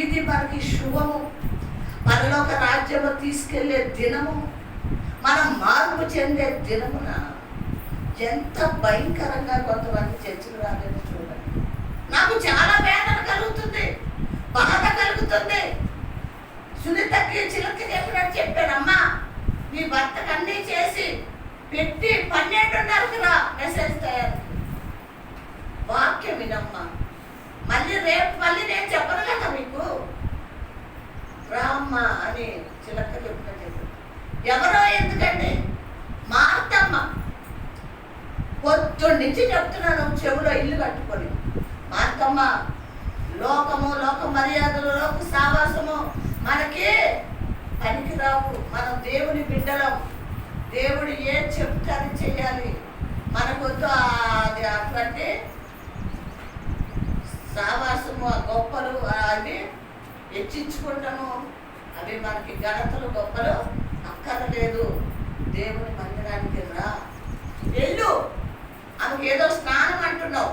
ఇది మనకి శుభము, పరలోక రాజ్యము తీసుకెళ్లే దినము, మనం మార్పు చెందే దినమున ఎంత భయంకరంగా కొంతమంది చర్చలు రాలేదు చూడండి. నాకు చాలా వేదన కలుగుతుంది, బాధ కలుగుతుంది. సునీతకి చిలక చెప్పినట్టు చెప్పానమ్మా, నీ భర్తకు అన్నీ చేసి పెట్టి 12:30కి రా మెసేజ్ తయారు, వాక్యం వినమ్మా. మళ్ళీ నేను చెప్పను కదా మీకు, రామ్మా అని చిలక చెప్పినట్టు. ఎవరో ఎందుకండి? మార్తమ్మ. పొద్దున్న నుంచి చెప్తున్నాను, చెవులో ఇల్లు కట్టుకొని, మార్తమ్మ, లోకము, లోక మర్యాదలు, లోక సావాసము మనకి పనికిరావు. మనం దేవుని బిడ్డలం, దేవుడు ఏం చెప్తారని చేయాలి. మనకొద్దు అది అటువంటి సావాసము, గొప్పలు అవి హెచ్చించుకుంటాము, అవి మనకి ఘనతలు గొప్పలు అక్కర్లేదు. దేవుని మందిరానికి రా, వెళ్ళు. ఆమెకు ఏదో స్నానం అంటున్నావు,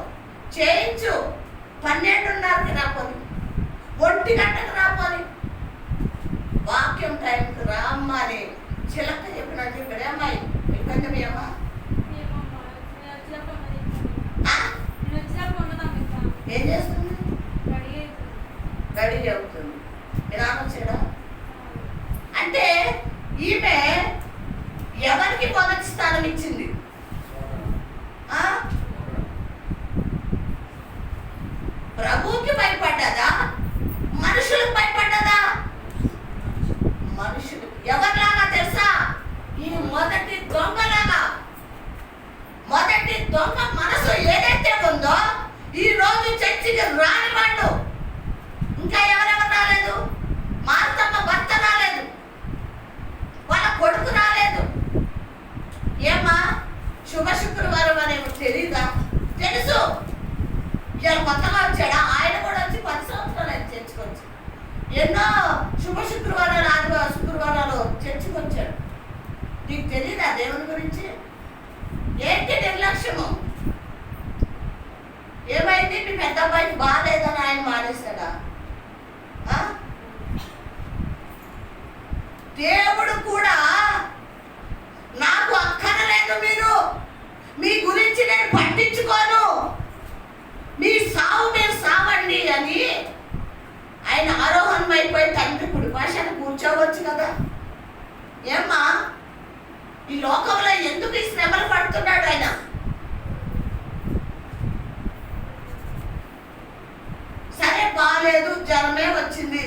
చేయించు. 12:30కి రాపోని, 1 గంటకు రాపోని, వాక్యం టైంకి రామ్మ అని చిలక చెప్పినట్టు చెప్పాడు. అమ్మాయి ఇబ్బంది మీ అమ్మ ఏం చేస్తుంది? రెడీ అవుతుంది. మీ నాన్న వచ్చాడా? అంటే ఈమె ఎవరికి మొదటి స్థానం ఇచ్చింది? ప్రభువుకి భయపడ్డదా? మనుషులకు భయపడ్డదా? మనుషులు. ఎవరిలాగా తెలుసా? ఈ మొదటి దొంగలాగా. మొదటి దొంగ మనసు ఏదైతే ఉందో, ఈ రోజు చర్చికి రాని వాళ్ళు ఇంకా ఎవరెవరు రాలేదు? మార్తమ్మ భర్త రాలేదు, వాళ్ళ కొడుకు రాలేదు. ఏమ్మా శుభ శుక్రవారం అనేవి తెలీదా? తెలుసు. ఇలా కొత్తగా వచ్చాడా? ఆయన కూడా వచ్చి 10 సంవత్సరాలు ఆయన చర్చకొచ్చి ఎన్నో శుభ శుక్రవారాలు, ఆదివారం శుక్రవారాలు చర్చకు వచ్చాడు. నీకు తెలియదా దేవుని గురించి? ఏంటి నిర్లక్ష్యము? ఏమైంది? మీ పెద్ద అబ్బాయికి బాగాలేదని ఆయన మానేశాడా? దేవుడు కూడా నాకు అక్కరలేదు, మీరు మీ గురించి నేను పట్టించుకోను, మీ సావు మీరు సావండి అని ఆయన ఆరోహణం అయిపోయి తండ్రి కుడి భాషను కూర్చోవచ్చు కదా. ఏమ్మా, ఈ లోకంలో ఎందుకు ఈ శ్రమలు పడుతున్నాడు ఆయన? సరే బాగాలేదు, జ్వరమే వచ్చింది,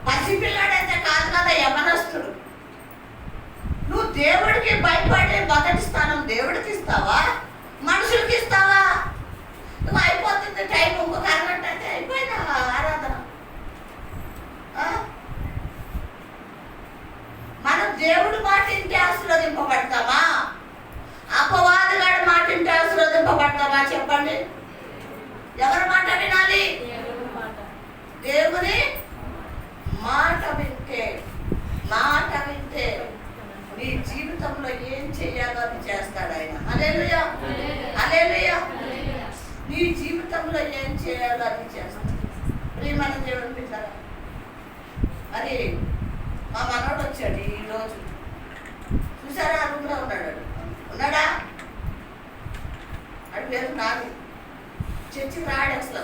పసిపిల్లాడైతే కాదు కదా, యవనస్తుడు. నువ్వు దేవుడికి భయపడే మొదటి స్థానం దేవుడికి ఇస్తావా, మనుషులకి ఇస్తావా? నువ్వు అయిపోతుంది టైం, ఇంకొక అరగంట అయితే అయిపోయిందా ఆరాధన. మనం దేవుడి మాట ఇంటే ఆశీర్వదింపబడతామా, అపవాదిగాడి మాట ఇంటే ఆశీర్వదింపబడతామా? చెప్పండి, ఎవరి మాట వినాలి? దేవుని మాట వింటే, మాట వింటే నీ జీవితంలో ఏం చేయాలో అది చేస్తాడు ఆయన. హల్లెలూయా, హల్లెలూయా. నీ జీవితంలో ఏం చేయాలో అది చేస్తాడు. ప్రియమైన దేవుని బిడ్డలారా, మరి మా మనోడు వచ్చాడు ఈరోజు, చూసారా? ఆ రూమ్లో ఉన్నాడా? అది పేరు నాది, చర్చికి రాడు అసలు,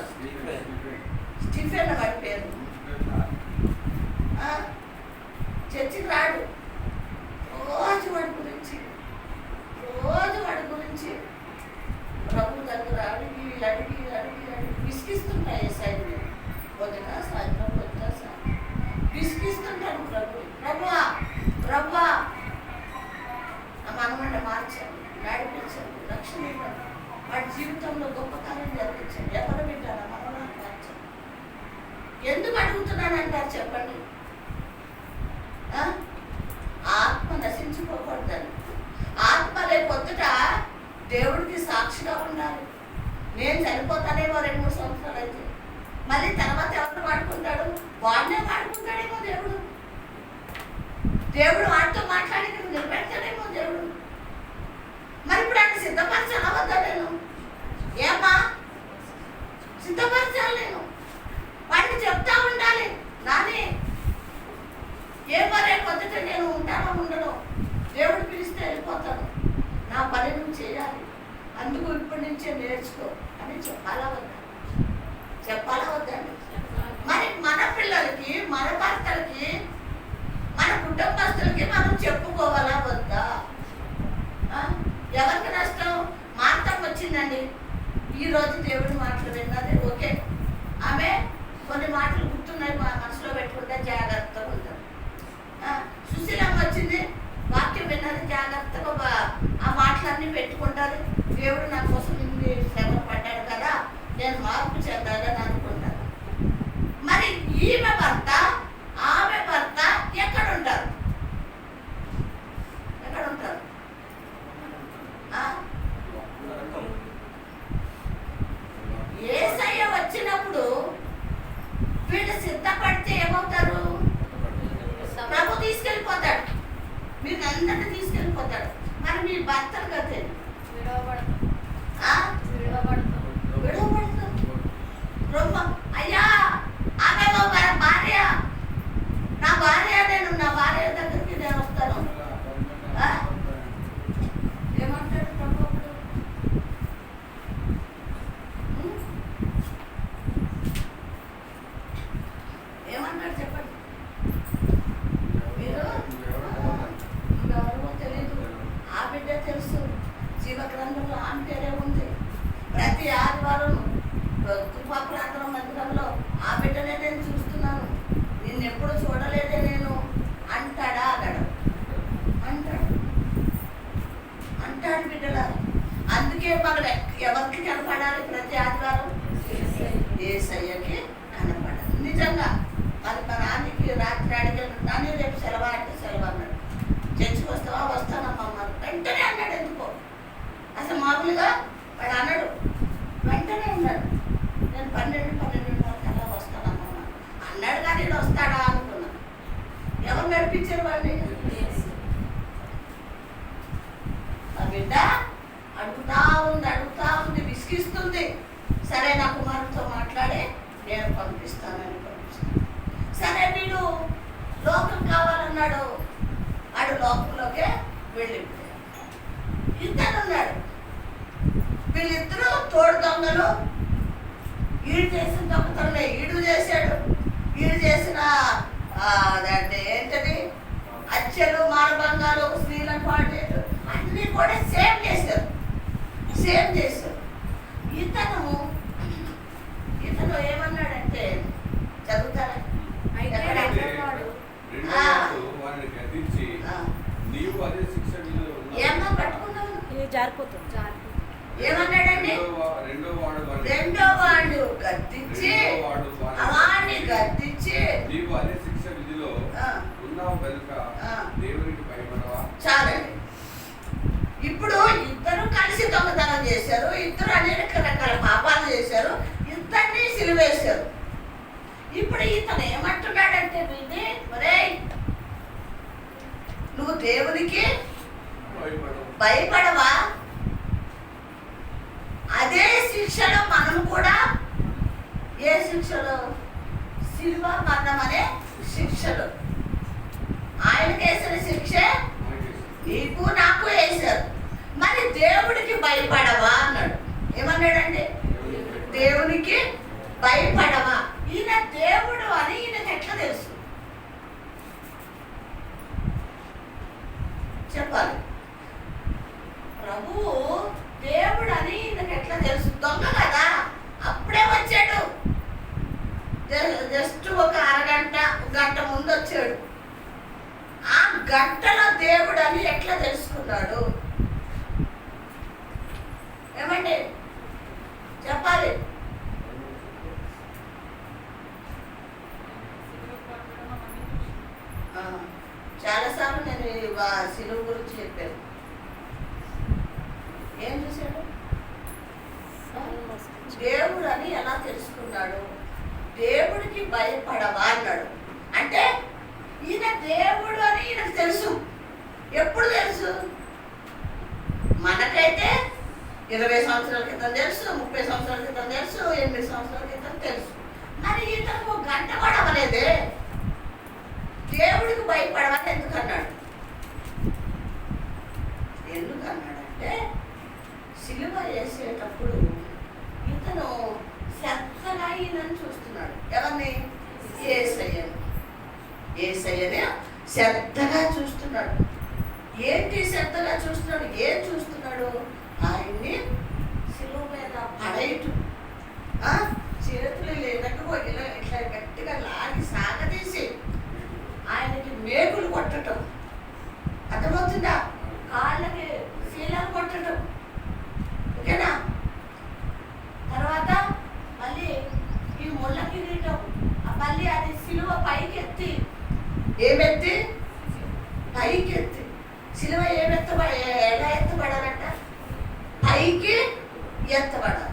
స్టీఫెన్ వాడి పేరు. చర్చికి రాడు. రోజు వాడి గురించి ప్రభు దగ్గర అడిగి విసిగిస్తుంటాయి. సైడ్ని పొద్దున సాయంత్రం విసిగిస్తుంటాను. ప్రభువా ఆ మనమండ మార్చాడు, నడిపించాడు, రక్షణ ఇవ్వండి, వాడి జీవితంలో గొప్ప కార్యం జరిపించండి. ఎవరు వింటారా? మనవాళ్ళని మార్చాడు. ఎందుకు అడుగుతున్నానంటారు చెప్పండి? ఆత్మ నశించుకోకూడదని. ఆత్మ రేపొద్దుట దేవుడికి సాక్షిగా ఉండాలి. నేను చనిపోతానేమో 2-3 సంవత్సరాలు అయితే, మళ్ళీ తర్వాత ఎవరు వాడుకుంటాడు? వాడినే వాడుకుంటాడేమో దేవుడు వాడితో మాట్లాడి నిలబెడతాడేమో దేవుడు. మరి ఇప్పుడు ఆయన సిద్ధపరచాల వద్దా? నేను ఏమ్మా సిద్ధపరచాలి, నేను వాడికి చెప్తా ఉండాలి. నాని ఏమో రేపొద్దుట నేను ఉంటానో ఉండను, దేవుడు పిలిస్తే వెళ్ళిపోతాను, నా పని నువ్వు చేయాలి, అందుకు ఇప్పటి నుంచే నేర్చుకో అని చెప్పాలా వద్దండి? మరి మన పిల్లలకి, మన భర్తలకి, మన కుటుంబస్తులకి మనం చెప్పుకోవాలా వద్దా? ఎవరికి నష్టం? మార్తం వచ్చిందండి, ఈరోజు దేవుడి మాటలు విన్నది ఓకే, ఆమె కొన్ని మాటలు గుర్తున్నాయి, మా మనసులో పెట్టుకుంటే జాగ్రత్తగా ఉంటారు. సుశీలమ్మ వచ్చింది, వాక్యం విన్నది, జాగ్రత్తగా ఆ మాటలన్నీ పెట్టుకుంటారు. దేవుడు నా కోసం ఇన్ని శ్రమ పడ్డాడు కదా, నేను మార్పు చెందాలని అనుకుంటాను. మరి ఈమె భర్త, ఆమె భర్త ఎక్కడుంటారు? యేసయ్య వచ్చినప్పుడు వీళ్ళు సిద్ధపడితే ఏమవుతారు? ప్రభు తీసుకెళ్ళిపోతాడు, మీరు అందరినీ తీసుకెళ్ళిపోతాడు. మరి మీ భర్తలు కదే విడవబడతాం. రొమ్మ అయ్యా, ఆమె భార్య, నా భార్య, నేను నా భార్య దగ్గరికి నేను వస్తాను ఏమంటాడు ప్రభు? ఏమన్నాడు చెప్పండి? మీరు ఎవరో తెలీదు, ఆ బిడ్డ తెలుసు, జీవగ్రంథంలో ఆమె పేరే ఉంది. ప్రతి ఆదివారం కృపా ప్రార్థన మందిరంలో ఆ బిడ్డనే నేను చూస్తున్నాను, నిన్ను ఎప్పుడు చూడలేదే నేను అంటాడా? అంటాడు బిడ్డలా. అందుకే మనం ఎవరికి కనపడాలి? ప్రతి ఆదివారం యేసయ్యకి కనపడాలి. నిజంగా మరి మా నాన్నకి రాత్రి అడిగాను, నాన్న రేపు సెలవు అంటే సెలవు అన్నాడు. చర్చికి వస్తావా? వస్తానమ్మా అన్నారు. వెంటనే అన్నాడు. ఎందుకో అసలు మామూలుగా వాడు అన్నాడు, వెంటనే అన్నాడు. నేను 12:30 అలా వస్తానమ్మా అన్నాడు. కానీ ఇలా వస్తాడా అనుకున్నాను. ఎవరు నడిపించారు వాడిని? వెళ్ళిపోయారు. ఇతను ఉన్నాడు. వీళ్ళిద్దరూ తోడు దొంగలు. ఈడు చేసిన దొంగతనమే ఈడు చేశాడు. ఈడు చేసిన అదంటే ఏంటది హత్యలు, మానభంగాలు, స్త్రీలను పాడు చేయడం అన్నీ కూడా సేమ్ చేశారు. ఇతను ఏమన్నాడంటే చదువుతారా? అయితే ఎక్కడ? రెండోవాడు రెండో వాడు వారిని గద్దించి నీవు అదే శిక్ష విధిలో ఏమో ఉన్నావు. పట్టుకున్నావు. ఇది జారిపోతుంది. ఏమన్నాడండి? రెండో వాడు రెండో వాడు గద్దించి వాడిని గద్దించి నీవు అదే శిక్ష విధిలో ఆ, ఉన్నావు కనుక ఆ. దేవునికి భయపడవా? చాలండి. ఇప్పుడు ఇద్దరు కలిసి దొంగతనం చేశారు. ఇద్దరు అనేక రకాల పాపాలు చేశారు. ఇద్దరిని సిలువేశారు. ఇప్పుడు ఇతను ఏమంటున్నాడంటే వీడిని, ఒరేయ్ నువ్వు దేవునికి భయపడవు. భయపడవా? అదే శిక్షలో మనం కూడా ఏ శిక్షలో? శిలువ మరణం అనే శిక్షలో ఆయనకి వేసిన శిక్షే నీకు నాకు వేశారు. మరి దేవుడికి భయపడవా అన్నాడు. ఏమన్నాడండి? దేవునికి భయపడవా? ఈయన దేవుడు అని ఈయనకి ఎట్లా తెలుసు చెప్పాలి. ప్రభువు దేవుడు అని ఈయనకి ఎట్లా తెలుసు? దొంగ కదా, అప్పుడే వచ్చాడు. జస్ట్ ఒక అరగంట గంట ముందు వచ్చాడు. ఆ గంటలో దేవుడు అని ఎట్లా తెలుసుకున్నాడు? ఏమండి చెప్పాలి. చాలాసార్లు నేను సిలువ గురించి చెప్పాను. ఏం చూశాడు? దేవుడు అని ఎలా తెలుసుకున్నాడు? దేవుడికి భయపడవా అన్నాడు. అంటే ఈయన దేవుడు అని ఈయనకు తెలుసు. ఎప్పుడు తెలుసు? మనకైతే 20 సంవత్సరాల క్రితం తెలుసు, 30 సంవత్సరాల క్రితం తెలుసు, 8 సంవత్సరాల క్రితం తెలుసు. మరి ఇతను ఒక గంట కూడా అవ్వలేదే. దేవుడికి భయపడవని ఎందుకన్నాడు? ఎందుకన్నాడంటే సిలువ వేసేటప్పుడు ఇతను శ్రద్ధగా ఈయనని చూస్తున్నాడు. ఎవరిని? యేసయ్యనే శ్రద్ధగా చూస్తున్నాడు. ఏంటి శ్రద్ధగా చూస్తున్నాడు? ఏం చూస్తున్నాడు? ఆయన్ని సిలువ మీద పడేయటం, చేతులు లేనట్టుగా ఇలా ఇట్లా గట్టిగా లాగి సాగదీసి ఆయనకి మేకులు కొట్టడం, అర్థమవుతుందా? కాళ్ళకి శీలం కొట్టడం, ఓకేనా? తర్వాత మళ్ళీ ఈ ముళ్ళ కిరీటం, మళ్ళీ అది సిలువ పైకెత్తి, ఏమెత్తి? పైకెత్తి. సిలువ ఎలా ఎత్తబడాలంట? పైకి ఎత్తబడాలి.